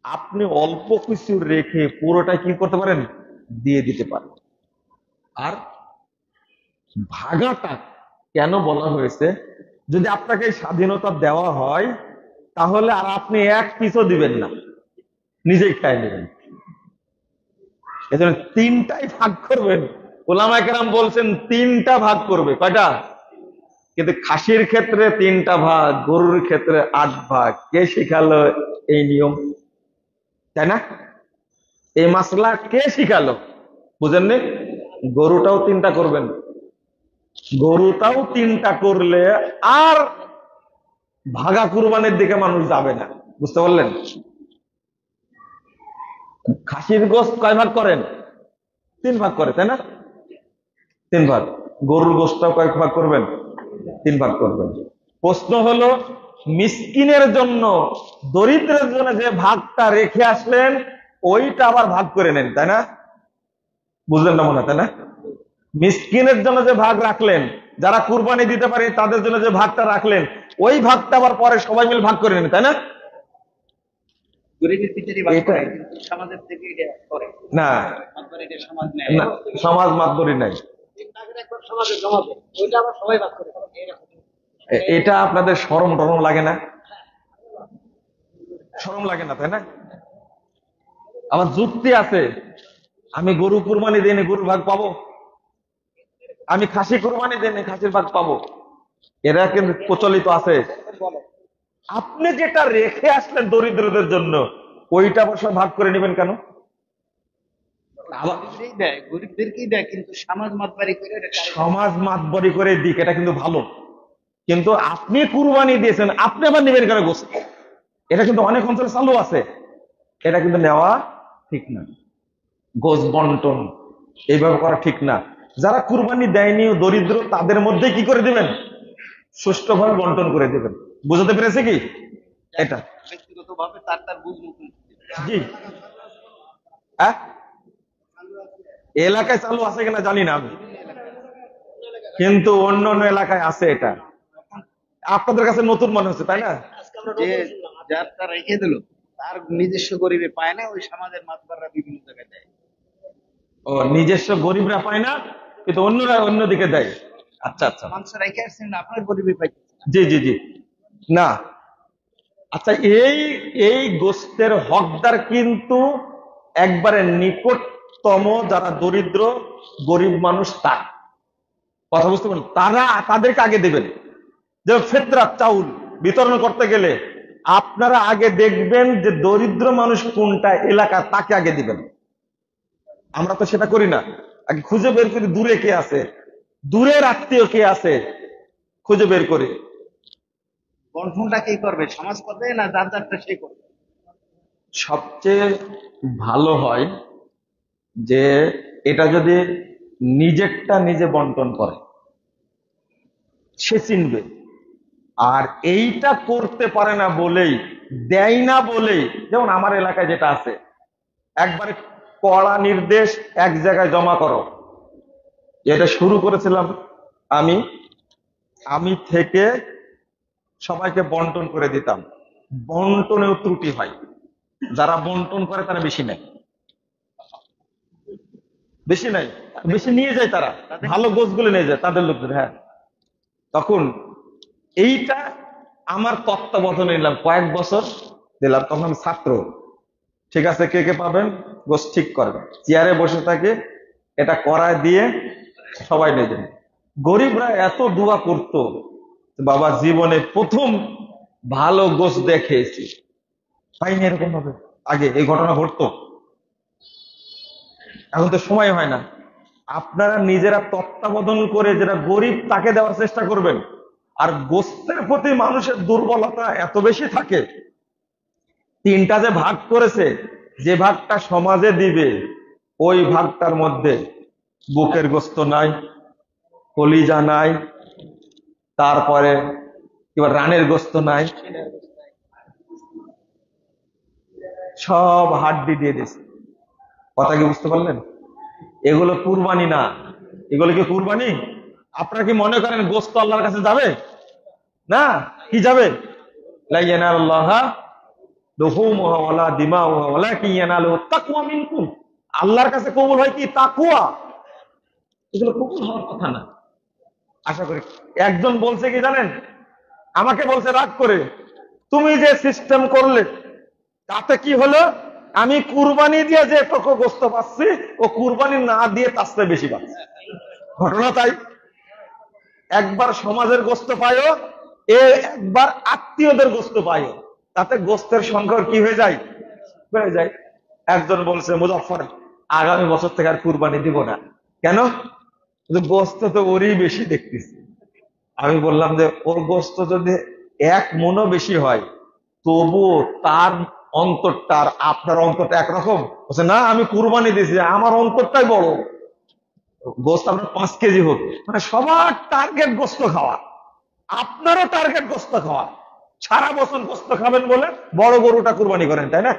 আপনি অল্প কিছু রেখে পুরোটা কি করতে পারেন? দিয়ে দিতে পারেন। আর ভাগাটা কেন বলা হয়েছে? যদি আপনাকে স্বাধীনতা দেওয়া হয় তাহলে আর আপনি এক পিসও দিবেন না, নিজেই খাই নেবেন। এজন্য 3টাই ভাগ করবেন। ওলামায়ে কেরাম বলছেন 3টা ভাগ করবে। কয়টা? কিন্তু খাসির ক্ষেত্রে 3টা ভাগ, গরুর ক্ষেত্রে 8 ভাগ। কে শিখালো এই নিয়ম? তাই না? এই মাসলা কে শিখালো? বুঝেননি? গরুটাও 3টা করবেন, গরুটাও 3টা করলে আর ভাগা কুরবানির দিকে মানুষ যাবে না। বুঝতে পারলেন? খাসির গোশত কয় ভাগ করেন? 3 ভাগ করে, তাই না? 3 ভাগ। গরুর গোশতটাও কয় ভাগ করবেন? 3 ভাগ করবেন। প্রশ্ন হলো, মিসকিনের জন্য, দরিদ্রের জন্য যে ভাগটা রেখে আসলেন ওইটা আবার ভাগ করে নেন, তাই না? বুঝলেন না মনে হয়, তাই না? মিসকিনের জন্য যে ভাগ রাখলেন, যারা কুরবানি দিতে পারে তাদের জন্য যে ভাগটা রাখলেন, ওই ভাগটা আবার পরে সবাই মিলে ভাগ করে নেন, তাই না? গরিবের পিতারই ভাগ করে, কিন্তু সমাজের থেকে এটা করে না, মাতবরি, এটা সমাজ নেয় না, সমাজ মাতবরি নাই। সমাজে জমা দেয়, ওইটা আবার সবাই ভাগ করে। এটা আপনাদের শরম টরম লাগে না? শরম লাগে না, তাই না? আমার যুক্তি আছে, আমি গরু কুরবানি দিইনি, গরুর ভাগ পাবো। আমি খাসি কুরবানি দিইনি, খাসির ভাগ পাবো। এরা কিন্তু প্রচলিত আছে। আপনি যেটা রেখে আসলেন দরিদ্রদের জন্য, ওইটা অবশ্য ভাগ করে নেবেন কেন? গরিবদেরই দেয়, গরিবদেরকেই দেয়, কিন্তু সমাজ মাতবারি করে এটা কারে? সমাজ মাতবরি করে দিক, এটা কিন্তু ভালো। কিন্তু আপনি কুরবানি দিয়েছেন, আপনি আবার নেবেন কেন গোশত? এটা কিন্তু অনেক অঞ্চলে চালু আছে। এটা কিন্তু নেওয়া ঠিক না। গোশত বন্টন এইভাবে করা ঠিক না। যারা কুরবানি দেয়নি ও দরিদ্র, তাদের মধ্যে কি করে দিবেন? সুষ্ঠুভাবে বন্টন করে দিবেন। বুঝতে পেরেছে কি? এটা ব্যক্তিগতভাবে তার তার বুঝ মতন জি। হ্যাঁ, এলাকায় চালু আছে কিনা জানি না আমি, কিন্তু অন্য অন্য এলাকায় আছে। এটা আপনাদের কাছে নতুন মনে হচ্ছে, তাই না? যে যার তার রেখে দিল, তার নিজস্ব গরিবে পায় না, ওই সমাজের মাতবাররা বিভিন্ন জায়গায় দেয়। ও, নিজস্ব গরিবরা পায় না, কিন্তু অন্যরা অন্যদিকে দেয়। আচ্ছা আচ্ছা, মানুষ রেখে আসছেন না, আপনার গরিবে পাইতেছে না। জি জি জি। না, আচ্ছা, এই এই গোস্তের হকদার কিন্তু একবারে নিকটতম যারা দরিদ্র গরিব মানুষ, তার কথা বুঝতে পারেন? তারা তাদেরকে আগে দেবেন। যে ফেতরা চাউল বিতরণ করতে গেলে আপনারা আগে দেখবেন যে দরিদ্র মানুষ কোনটা এলাকা, তাকে আগে দিবেন। আমরা তো সেটা করি না। আগে খুঁজে বের করি দূরে কে আছে, দূরের আত্মীয় কে আছে, খুঁজে বের করি। বন্টনটা কে করবে, সমাজ করবে না যার যারটা সে করবে? সবচেয়ে ভালো হয় যে এটা যদি নিজেরটা নিজে বন্টন করে, সে চিনবে। আর এইটা করতে পারে না বলেই, দেয় না বলেই, যেমন আমার এলাকায় যেটা আছে, একবারে কড়া নির্দেশ, এক জায়গায় জমা করো। এটা শুরু করেছিলাম আমি আমি থেকে সবাইকে বন্টন করে দিতাম। বন্টনেও ত্রুটি হয়, যারা বন্টন করে তারা বেশি নেয়, বেশি নেয়, বেশি নিয়ে যায়, তারা ভালো গোছগুলো নিয়ে যায় তাদের লোকদের। হ্যাঁ, তখন এইটা আমার তত্ত্বাবধানে নিলাম, কয়েক বছর দিলাম। তখন আমি ছাত্র, ঠিক আছে কে কে পাবেন গোছ ঠিক করবেন, চেয়ারে বসে থাকে, এটা করায় দিয়ে সবাই নিয়ে যাবে। গরিবরা এত দোয়া করতো, বাবা জীবনে প্রথম ভালো গোছ দেখেছি, পাইনি এরকম ভাবে। আগে এই ঘটনা ঘটতো, এখন তো সময় হয় না। আপনারা নিজেরা তত্ত্বাবধান করে যেটা গরিব তাকে দেওয়ার চেষ্টা করবেন। আর গোস্তের প্রতি মানুষের দুর্বলতা এত বেশি থাকে, তিনটা যে ভাগ করেছে, যে ভাগটা সমাজে দিবে ওই ভাগটার মধ্যে বুকের গোস্ত নাই, কলিজা নাই, তারপরে এবার রানের গোস্ত নাই, সব হাড্ডি দিয়ে দিয়েছে। কথা কি বুঝতে পারলেন? এগুলো কুরবানি না। এগুলো কি কুরবানি? আপনারা কি মনে করেন গোস্ত আল্লাহর কাছে যাবে? না। কি যাবে? লা ইয়ানালুল্লাহা লুহুমুহা ওয়ালা দিমাউহা ওয়ালাকিন ইয়ানালুহু তাকওয়া মিনকুম। আল্লাহর কাছে কবুল হয় কি? তাকওয়া। এগুলো কবুল হওয়ার কথা না, আশা করি। একজন বলছে কি জানেন, আমাকে বলছে রাগ করে, তুমি যে সিস্টেম করলে তাতে কি হলো, আমি কুরবানি দিয়ে যে টুকু গোস্ত পাচ্ছি, ও কুরবানি না দিয়ে তার চেয়ে বেশি পাচ্ছে। ঘটনা তাই। একবার সমাজের গোস্ত পায়ও, একবার আত্মীয়দের গোস্ত পায়ও, তাতে গোস্তের সংখ্যা কি হয়ে যায়? বেড়ে যায়। একজন বলছে, মুজাফফর আগামী বছর থেকে আর কুরবানি দিব না। কেন? গোস্ত তো ওরই বেশি দেখতেছি। আমি বললাম যে ওর গোস্ত যদি 1 মণও বেশি হয়, তবুও তার অন্তরটা আর আপনার অন্তরটা একরকম। বলছে না, আমি কুরবানি দিয়েছি, আমার অন্তরটাই বড়। গোস্ত আপনার 5 কেজি হোক, মানে সবার টার্গেট গোস্ত খাওয়া, আপনারও টার্গেট গোস্ত খাওয়া। সারা বছর গোস্ত খাবেন বলে বড় গরুটা কুরবানি করেন, তাই না?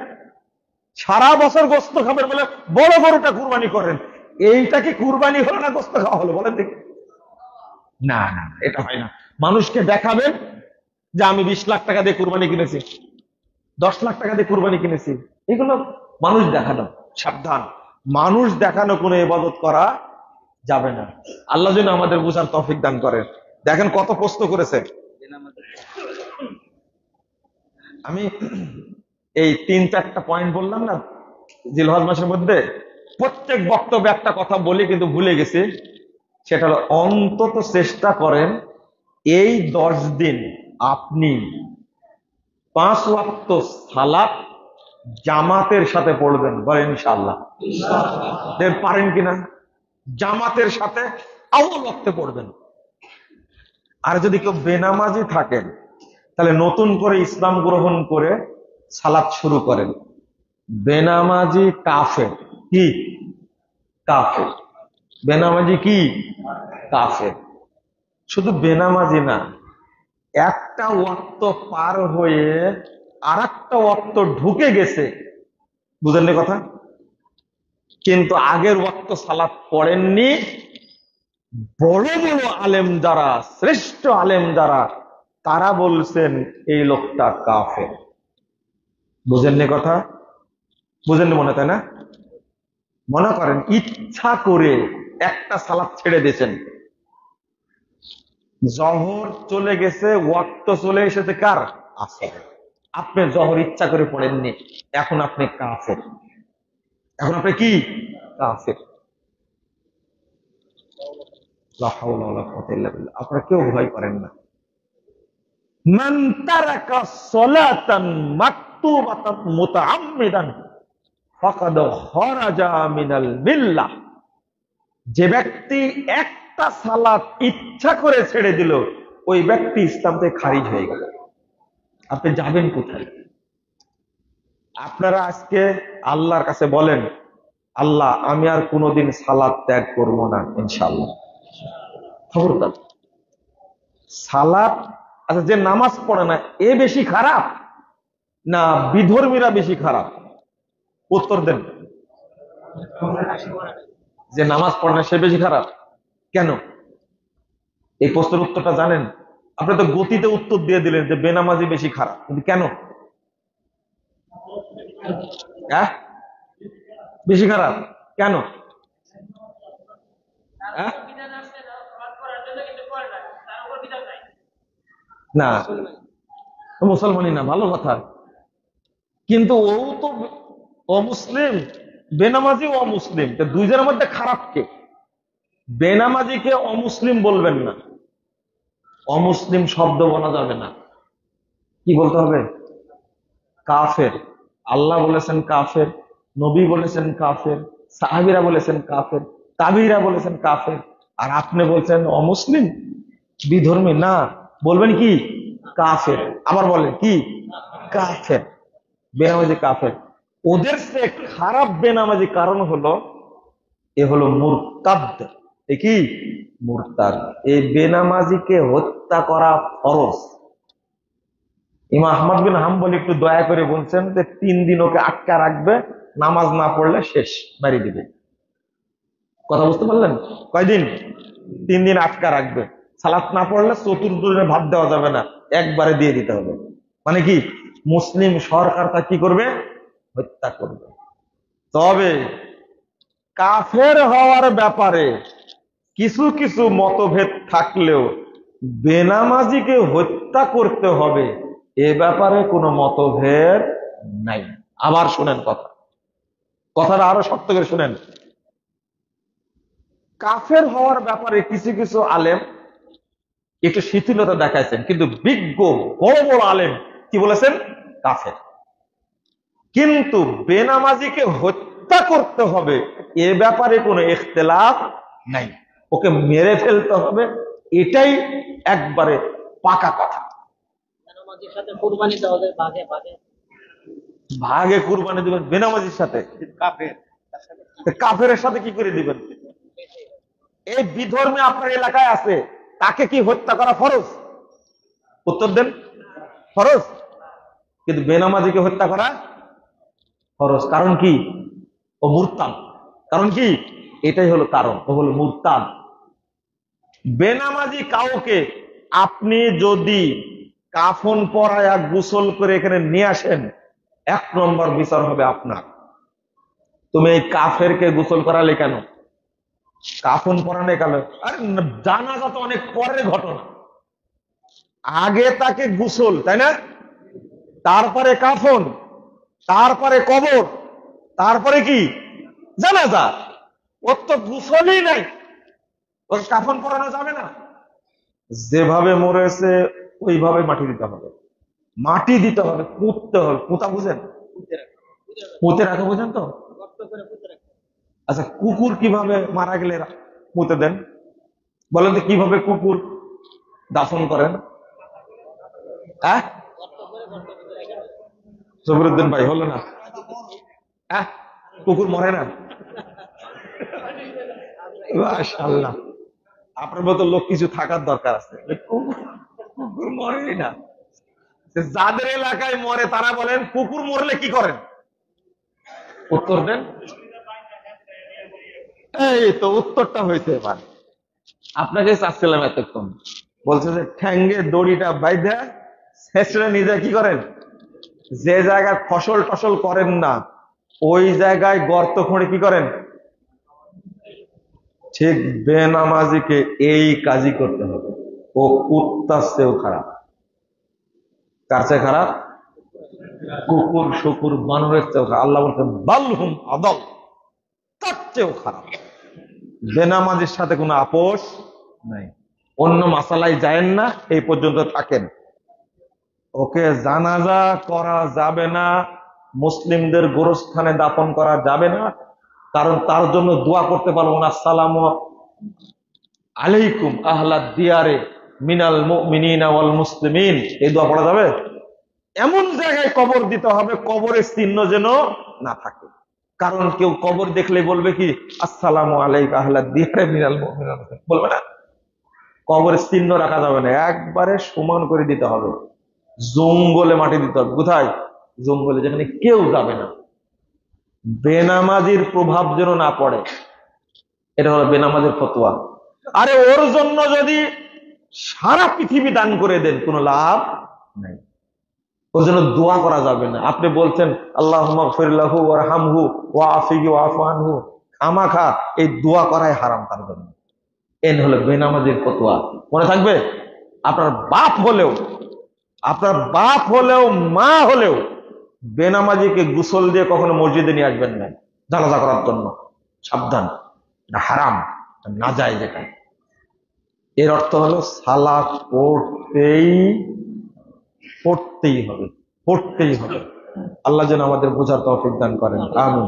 সারা বছর গোস্ত খাবেন বলে বড় গরুটা কুরবানি করেন। এইটা কি কুরবানি হলো না গোস্ত খাওয়া হলো? বলেন দেখি। না না, এটা হয় না। মানুষকে দেখাবেন যে আমি 20 লাখ টাকা দিয়ে কুরবানি কিনেছি, 10 লাখ টাকা দিয়ে কুরবানি কিনেছি, এগুলো মানুষ দেখানো। সাবধান, মানুষ দেখানো কোনো ইবাদত করা যাবে না। আল্লাহ যেন আমাদের বুঝার তৌফিক দান করেন। দেখেন কত প্রশ্ন করেছে। আমি এই 3-4টা পয়েন্ট বললাম না জিলহজ মাসের মধ্যে, প্রত্যেক বক্তব্যে একটা কথা বলি কিন্তু ভুলে গেছি। সেটা হলো, অন্তত চেষ্টা করেন এই 10 দিন আপনি 5 ওয়াক্ত সালাত জামাতের সাথে পড়বেন। বলেন ইনশাআল্লাহ। পারেন কিনা? জামাতের সাথে আউয়াল ওয়াক্তে পড়বেন। আর যদি কেউ বেনামাজি থাকেন, তাহলে নতুন করে ইসলাম গ্রহণ করে সালাত শুরু করেন। বেনামাজি কাফের। কি? কাফের। বেনামাজি কি? কাফের। শুধু বেনামাজি না, একটা ওয়াক্ত পার হয়ে আর একটা ওয়াক্ত ঢুকে গেছে, বুঝলেন কথা? কিন্তু আগের ওয়াক্ত সালাত পড়েননি, বড় বড় আলেম যারা, শ্রেষ্ঠ আলেম যারা, তারা বলছেন এই লোকটা কাফের। বুঝেননি কথা? বুঝেননি মনে, তাই না? মনে করেন ইচ্ছা করে একটা সালাত ছেড়ে দিয়েছেন, জহর চলে গেছে, ওয়াক্ত চলে এসেছে কার? আসর। আপনি জহর ইচ্ছা করে পড়েননি, এখন আপনি কাফের। এখন আপনি কি? কাফের। লা হাওলা ওয়ালা কুওয়াতা ইল্লা বিল্লাহ। আপনারা কেউ ভয় করেন না। মান তারাকা সালাতান মাকতুবাতান মুতাআম্মিদান ফাকাদ খারাজা মিনাল মিল্লাহ। যে ব্যক্তি একটা সালাত ইচ্ছা করে ছেড়ে দিল, ওই ব্যক্তি ইসলাম থেকে খারিজ হয়ে গেল। আপনি যাবেন কোথায়? আপনারা আজকে আল্লাহর কাছে বলেন, আল্লাহ আমি আর কোনোদিন সালাত ত্যাগ করব না ইনশাআল্লাহ। খবরদার। সালাত, আচ্ছা যে নামাজ পড়ে না এ বেশি খারাপ না বিধর্মীরা বেশি খারাপ? উত্তর দেন। যে নামাজ পড়ে না সে বেশি খারাপ কেন? এই প্রশ্নের উত্তরটা জানেন? আপনি তো গতিতে উত্তর দিয়ে দিলেন যে বেনামাজি বেশি খারাপ, কিন্তু কেন? হ্যাঁ, বেশি খারাপ কেন? হ্যাঁ? না, মুসলমানই না, ভালো কথা। কিন্তু ও তো অমুসলিম, বেনামাজি অমুসলিম, দুইজনের মধ্যে খারাপ কে? বেনামাজিকে অমুসলিম বলবেন না, অমুসলিম শব্দ বলা যাবে না, কি বলতে হবে? কাফের। আল্লাহ বলেছেন কাফের, নবী বলেছেন কাফের, সাহাবীরা বলেছেন কাফের, তাবিরা বলেছেন কাফের, আর আপনি বলছেন অমুসলিম, বিধর্মী। না, বলবেন কি? কাফের। আবার বলেন কি? কাফের। বেনামাজি কাফের। ওদের সে খারাপ বেনামাজি কারণ হলো এ হলো মুরতাদ। এ কি? মুরতাদ। এই বেনামাজিকে হত্যা করা ফরজ। ইমাম আহমদ বিন হাম্বল একটু দয়া করে বলছেন যে 3 দিন ওকে আটকা রাখবে, নামাজ না পড়লে শেষ, মারি দিবে। কথা বুঝতে পারলেন? কয়দিন? 3 দিন আটকা রাখবে। সালাত না পড়লে চতুর্দিনে ভাত দেওয়া যাবে না, একবারে দিয়ে দিতে হবে। মানে কি? মুসলিম সরকার তা কি করবে? হত্যা করবে। তবে কাফের হওয়ার ব্যাপারে কিছু কিছু মতভেদ থাকলেও বেনামাজিকে হত্যা করতে হবে এ ব্যাপারে কোনো মতভেদ নাই। আবার শুনেন কথাটা আরো শক্ত করে শুনেন। কাফের হওয়ার ব্যাপারে কিছু কিছু আলেম একটু শিথিলতা দেখাইছেন, কিন্তু বিজ্ঞ বড় বড় আলেম কি বলেছেন? কাফের। কিন্তু বেনামাজিকে হত্যা করতে হবে এ ব্যাপারে কোনো ইখতিলাফ নাই, ওকে মেরে ফেলতে হবে, এটাই একবারে পাকা কথা। ভাগে কুরবানি দিবেন বেনামাজির সাথে? কাফের সাথে কি করে দিবেন? এই বিধর্মী আপনার এলাকায় আছে, তাকে কি হত্যা করা ফরজ? উত্তর দেন। ফরজ। কিন্তু বেনামাজিকে হত্যা করা ফরজ। কারণ কি? ও মুরতাদ। কারণ কি? এটাই হলো কারণ, ও হলো মুরতাদ। বেনামাজি কাউকে আপনি যদি কাফন পরায়া গোসল করে এখানে নিয়ে আসেন, 1 নম্বর বিচার হবে আপনার। তুমি এই কাফেরকে গোসল করালে কেন? কাফন পরানে কেন? আরে জানাজা তো অনেক পরের ঘটনা, আগে তাকে গোসল, তাই না? তারপরে কাফন, তারপরে কবর, তারপরে কি? জানাজা। ওর তো গোসলই নাই, ওর কাফন পরানো যাবে না। যেভাবে মরেছে ওইভাবে মাটি দিতে হবে, মাটি দিতে হবে, পুঁততে হবে। পুঁতা বুঝেন? পুঁতে রাখা বুঝেন তো? আচ্ছা, কুকুর কিভাবে মারা গেলে পুঁতে দেন? বলেন তো কিভাবে কুকুর দাফন করেন? হ্যাঁ, জবরুদ্দিন ভাই, হলো না? হ্যাঁ, কুকুর মরে না? মাশাআল্লাহ, আপনার মতো লোক কিছু থাকার দরকার আছে। কুকুর মরেই না। যাদের এলাকায় মরে তারা বলেন কুকুর মরলে কি করেন? উত্তর দেন। এই তো উত্তরটা হয়েছে এবার। আপনাকে চাচ্ছিলাম এতক্ষণ। বলছে যে ঠ্যাঙ্গে দড়িটা বাইধা শেষে নিজে কি করেন? যে জায়গায় ফসল টসল করেন না ওই জায়গায় গর্ত খুঁড়ে কি করেন? ঠিক বেনামাজিকে এই কাজই করতে হবে। ও কুত্তার চেয়েও খারাপ। কার চেয়ে খারাপ? কুকুর শুকুর বানরের চেয়েও খারাপ। আল্লাহ বলছেন বালহুম আদাল, তার চেয়েও খারাপ। বেনামাজির সাথে কোনো আপোষ নাই। অন্য মাসালায় যায়েন না, এই পর্যন্ত থাকেন। ওকে জানাজা করা যাবে না, মুসলিমদের গোরস্থানে দাফন করা যাবে না, কারণ তার জন্য দোয়া করতে পারবো না। আসসালামু আলাইকুম আহলাদ দিয়ারে মিনাল মুমিনিনা ওয়াল মুসলিমিন, এই দোয়া পড়া যাবে? এমন জায়গায় কবর দিতে হবে কবরের চিহ্ন যেন না থাকে, কারণ কেউ কবর দেখলে বলবে কি আসসালামু আলাইকুম আহলাদ দিয়ারে মিনাল মুমিনিনা, বলবে না। কবরের চিহ্ন রাখা যাবে না, একবারে সমান করে দিতে হবে, জঙ্গলে মাটি দিতে হবে। কোথায়? জঙ্গলে, যেখানে কেউ যাবে না, বেনামাজির প্রভাব যেন না পড়ে। এটা হলো বেনামাজির ফতোয়া। আরে ওর জন্য যদি সারা পৃথিবী দান করে দেন কোনো লাভ নাই, ওর জন্য দোয়া করা যাবে না। আপনি বলছেন আল্লাহুম্মা গফিরলাহু ওয়ারহামহু ওয়াআফিহি ওয়াফু আনহু, খামাখা এই দোয়া করাই হারাম তার জন্য। এন হলো বেনামাজির ফতোয়া, মনে থাকবে। আপনার বাপ হলেও, আপনার বাপ হলেও, মা হলেও বেনামাজিকে গোসল দিয়ে কখনো মসজিদে নিয়ে আসবেন না জানাজা করার জন্য, সাবধান, এটা হারাম, না যায় যেটা। এর অর্থ হলো সালাত পড়তেই হবে, পড়তেই হবে। আল্লাহ যেন আমাদের বোঝার তৌফিক দান করেন, আমিন।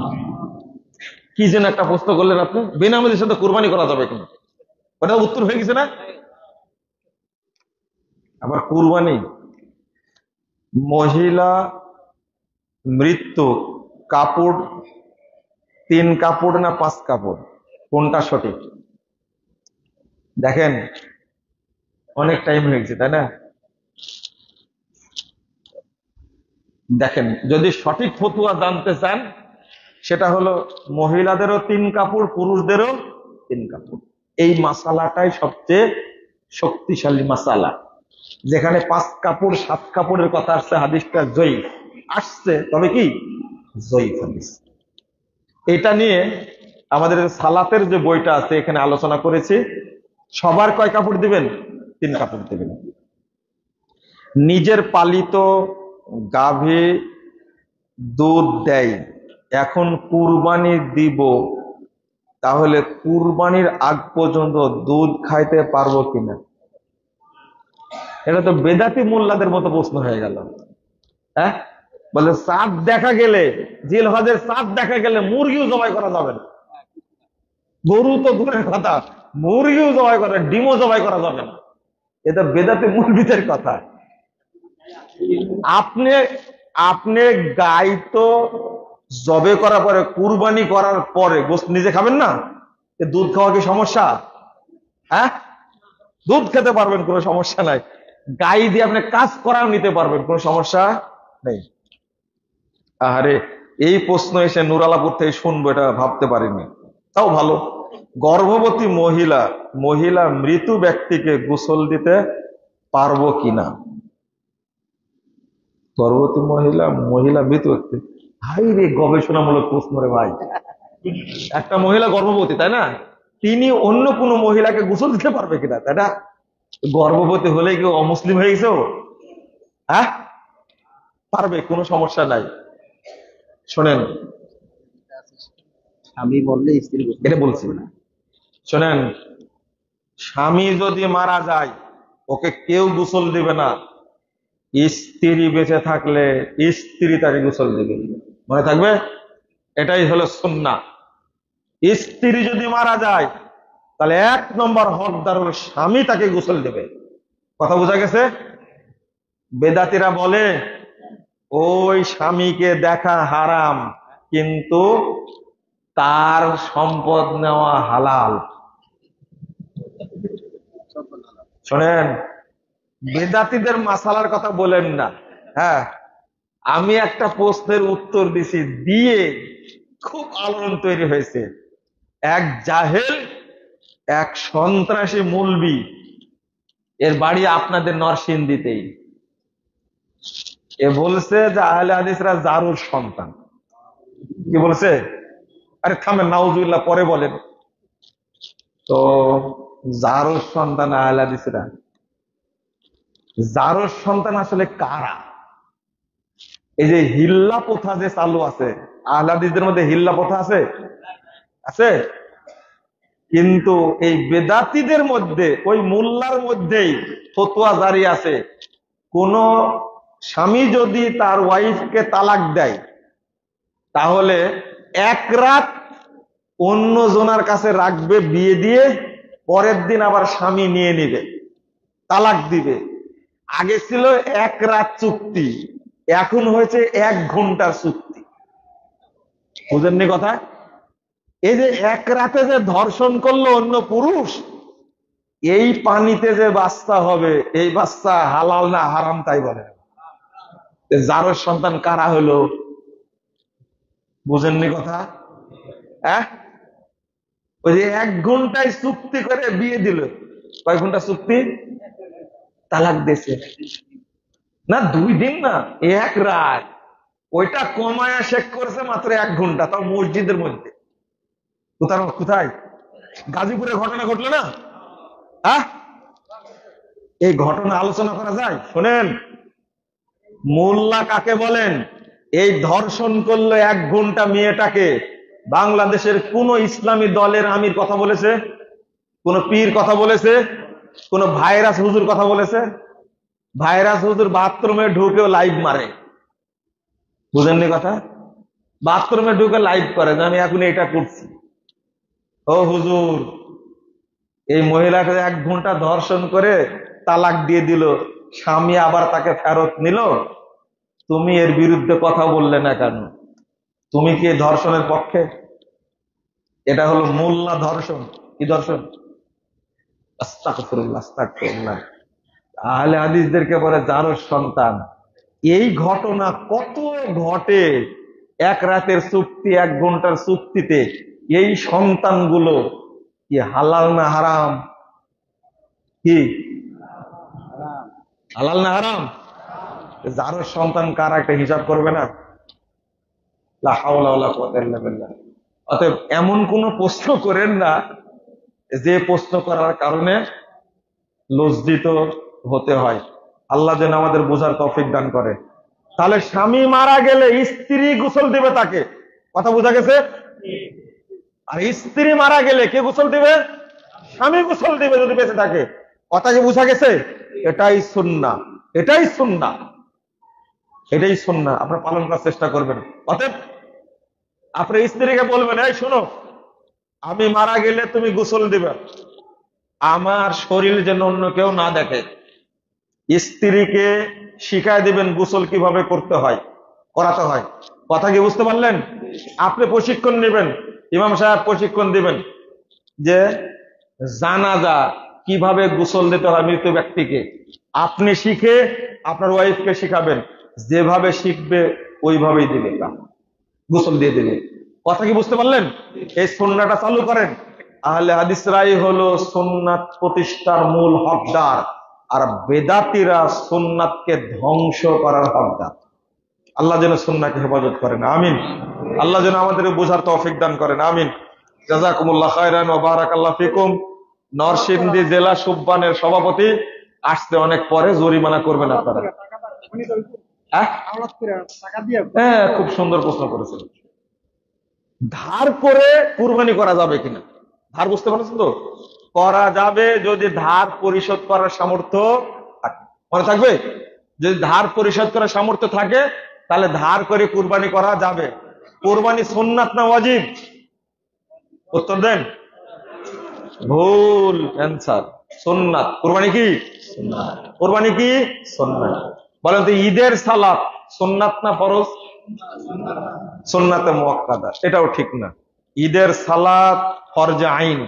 কি যেন একটা প্রশ্ন করলেন আপনি, বেনামাজির সাথে কুরবানি করা যাবে কিনা, ওটা উত্তর হয়ে গেছে না? আবার কুরবানি, মহিলা মৃত্যু, কাপড় 3 কাপড় না 5 কাপড়, কোনটা সঠিক? দেখেন অনেক টাইম হয়ে গেছে, তাই না? দেখেন, যদি সঠিক ফতুয়া জানতে চান, সেটা হলো মহিলাদেরও 3 কাপড়, পুরুষদেরও 3 কাপড়। এই মাসালাটাই সবচেয়ে শক্তিশালী মাসালা। যেখানে 5 কাপড় 7 কাপড়ের কথা আসছে, হাদিসটা জয়ীফ আসছে, তবে কি জয়ীফ হাদিস। এটা নিয়ে আমাদের সালাতের যে বইটা আছে এখানে আলোচনা করেছি। সবার কয় কাপড় দিবেন? 3 কাপড় দিবেন। নিজের পালিত গাভী দুধ দেয়, এখন কুরবানি দিব, তাহলে কুরবানির আগ পর্যন্ত দুধ খাইতে পারবো কিনা? এটা তো বেদাতি মোল্লাদের মতো প্রশ্ন হয়ে গেল। হ্যাঁ, বলে চাঁদ দেখা গেলে, জিলহজের চাঁদ দেখা গেলে মুরগিও জবাই করা যাবে না। গরু তো দূরের কথা, মুরগিও জবাই করা, ডিমও জবাই করা যাবে না। এটা বেদাতি মুরগিদের কথা। আপনি আপনি গাই তো জবে করার পরে, কুরবানি করার পরে গোশত নিজে খাবেন না? দুধ খাওয়া কি সমস্যা? হ্যাঁ, দুধ খেতে পারবেন, কোনো সমস্যা নাই। গাই দিয়ে আপনি কাজ করাও নিতে পারবেন, কোনো সমস্যা নেই। আরে এই প্রশ্ন এসে নুরালাপুর থেকে শুনবো, এটা ভাবতে পারিনি, তাও ভালো। গর্ভবতী মহিলা মৃত ব্যক্তিকে গোসল দিতে পারবো কিনা? গর্ভবতী মহিলা মৃত ব্যক্তি, ভাই রে গবেষণামূলক প্রশ্ন রে ভাই। একটা মহিলা গর্ভবতী, তাই না? তিনি অন্য কোন মহিলাকে গোসল দিতে পারবে কিনা, তাই না? গর্ভবতী হলে কি অমুসলিম হয়ে গেছে? হ্যাঁ, পারবে, কোনো সমস্যা নাই। শোনেন, স্বামী বললে স্ত্রী এটা বলছি না, শোনেন, স্বামী যদি মারা যায় ওকে কেউ গোসল দিবে না, স্ত্রী বেঁচে থাকলে স্ত্রী তাকে গোসল দিবে, মনে থাকবে। এটাই হলো সুন্নাহ। স্ত্রী যদি মারা যায় তাহলে 1 নম্বর হকদার হলো স্বামী, তাকে গোসল দেবে। কথা বোঝা গেছে? বেদাতিরা বলে ওই স্বামীকে দেখা হারাম, কিন্তু তার সম্পদ নেওয়া হালাল। শোনেন, বেদাতিদের মাসালার কথা বলেন না। হ্যাঁ, আমি একটা প্রশ্নের উত্তর দিছি, দিয়ে খুব আলোড়ন তৈরি হয়েছে। এক জাহেল, এক সন্ত্রাসী মৌলবি, এর বাড়ি আপনাদের নরসিংদীতেই। এ বলছে যে আহলে হাদিসরা জারুর সন্তান। কি বলছে? আরে থামেন, নাউজুবিল্লাহ পরে বলেন তো। জারুর সন্তান আহলে হাদিসরা, জারুর সন্তান আসলে কারা? এই যে হিল্লা প্রথা যে চালু আছে, আহলে হাদিসদের মধ্যে হিল্লা প্রথা আছে, আছে। কিন্তু এই বেদাতীদের মধ্যে, ওই মোল্লার মধ্যেই ফতোয়া জারি আছে, কোন স্বামী যদি তার ওয়াইফকে তালাক দেয় তাহলে এক রাত অন্য জনার কাছে রাখবে, বিয়ে দিয়ে পরের দিন আবার স্বামী নিয়ে নিবে, তালাক দিবে। আগে ছিল এক রাত চুক্তি, এখন হয়েছে 1 ঘন্টার চুক্তি। বুঝেননি কথা? এই যে এক রাতে যে ধর্ষণ করলো অন্য পুরুষ, এই পানিতে যে বাচ্চা হবে, এই বাচ্চা হালাল না হারাম তাই বলে। জারজ সন্তান কারা হলো? বুঝেননি কথা? হ্যাঁ, ওই যে 1 ঘন্টায় চুক্তি করে বিয়ে দিল। কয় ঘন্টা চুক্তি? তালাক দিয়েছে না 2 দিন না, 1 রাত। ওইটা কমায়া শেখ করেছে মাত্র 1 ঘন্টা, তাও মসজিদের মধ্যে। কোথায়? গাজীপুরে ঘটনা ঘটলো না? হ্যাঁ, এই ঘটনা আলোচনা করা যায়? শোনেন, মোল্লা কাকে বলেন? এই ধর্ষণ করলো 1 ঘন্টা মেয়েটাকে বাংলাদেশের কোন ইসলামী দলের আমির কথা বলেছে? কোন পীর কথা বলেছে? কোন ভাইরাস হুজুর কথা বলেছে? ভাইরাস হুজুর বাথরুমে ঢুকেও লাইভ মারে। বুঝেননি কথা? বাথরুমে ঢুকে লাইভ করে যে আমি এখন এটা করছি। ও হুজুর, এই মহিলাকে 1 ঘন্টা ধর্ষণ করে তালাক দিয়ে দিল, স্বামী আবার তাকে ফেরত নিল, তুমি এর বিরুদ্ধে কথা বললে না কেন? তুমি কি ধর্ষণের পক্ষে? এটা হলো মোল্লা ধর্ষণ। কি ধর্ষণ? আস্তাগফিরুল্লাহ, আস্তাগফিরুল্লাহ। আহলে হাদিসদেরকে বলে জারজ সন্তান। এই ঘটনা কত ঘটে, 1 রাতের চুক্তি, 1 ঘন্টার চুক্তিতে এই সন্তানগুলো কি হালাল না হারাম? কি হালাল না হারাম? জারজ সন্তান কারা একটা হিসাব করবে না? লা হাওলা ওয়ালা কুওয়াতা ইল্লা বিল্লাহ। অতএব এমন কোন প্রশ্ন করেন না যে প্রশ্ন করার কারণে লজ্জিত হতে হয়। আল্লাহ যেন আমাদের বোঝার তৌফিক দান করে। তাহলে স্বামী মারা গেলে স্ত্রী গোসল দিবে তাকে, কথা বোঝা গেছে? আর স্ত্রী মারা গেলে কে গোসল দিবে? স্বামী গোসল দিবে যদি বেঁচে থাকে। কথা কি বোঝা গেছে? এটাই সুন্নাহ, এটাই সুন্নাহ, এটাই সুন্নাহ। আপনারা পালন করার চেষ্টা করবেন। অতএব আপনার স্ত্রীকে বলবেন, এই শোনো, আমি মারা গেলে তুমি গোসল দিবে, আমার শরীর যেন অন্য কেউ না দেখে। স্ত্রীকে শিখায় দিবেন গোসল কিভাবে করতে হয়, করাতে হয়। কথা কি বুঝতে পারলেন? আপনি প্রশিক্ষণ নেবেন, ইমাম সাহেব প্রশিক্ষণ দিবেন যে জানাজা কিভাবে গোসল দিতে হয় মৃত ব্যক্তিকে। আপনি শিখে আপনার ওয়াইফকে শিখাবেন, যেভাবে শিখবে ওইভাবেই দিবে, গোসল দিয়ে দিবে। কথা কি বুঝতে পারলেন? এই সুন্নাহটা চালু করেন। আহলে হাদিসরাই হলো সুন্নাত প্রতিষ্ঠার মূল হকদার, আর বেদাতীরা সুন্নাতকে ধ্বংস করার হকদার। আল্লাহ যেন সুন্নাহকে হেফাজত করেন, আমিন। আল্লাহ যেন আমাদের বোঝার তৌফিক দান করেন, আমিন। জাযাকুমুল্লাহ খায়রান ওয়া বারাকাল্লাহু ফিকুম। নরসিংদী জেলা সুববানের সভাপতি আসতে অনেক পরে, জরিমানা করবেন আপনারা। হ্যাঁ, খুব সুন্দর প্রশ্ন করেছেন। ধার করে কুরবানি করা যাবে কিনা? ধার বুঝতে পারছেন তো? করা যাবে যদি ধার পরিশোধ করার সামর্থ্য থাকে। মনে থাকবে, যদি ধার পরিশোধ করার সামর্থ্য থাকে তাহলে ধার করে কুরবানি করা যাবে। কুরবানি সুন্নাত না ওয়াজিব? উত্তর দেন। ভুল অ্যান্সার, সুন্নাত। কুরবানি কি সুন্নাত? কুরবানি কি সুন্নাত? বলেন তো, ঈদের সালাত সুন্নাত না ফরজ? সুন্নাতে মুআক্কাদা। এটাও ঠিক না। ঈদের সালাত ফরজে আইন,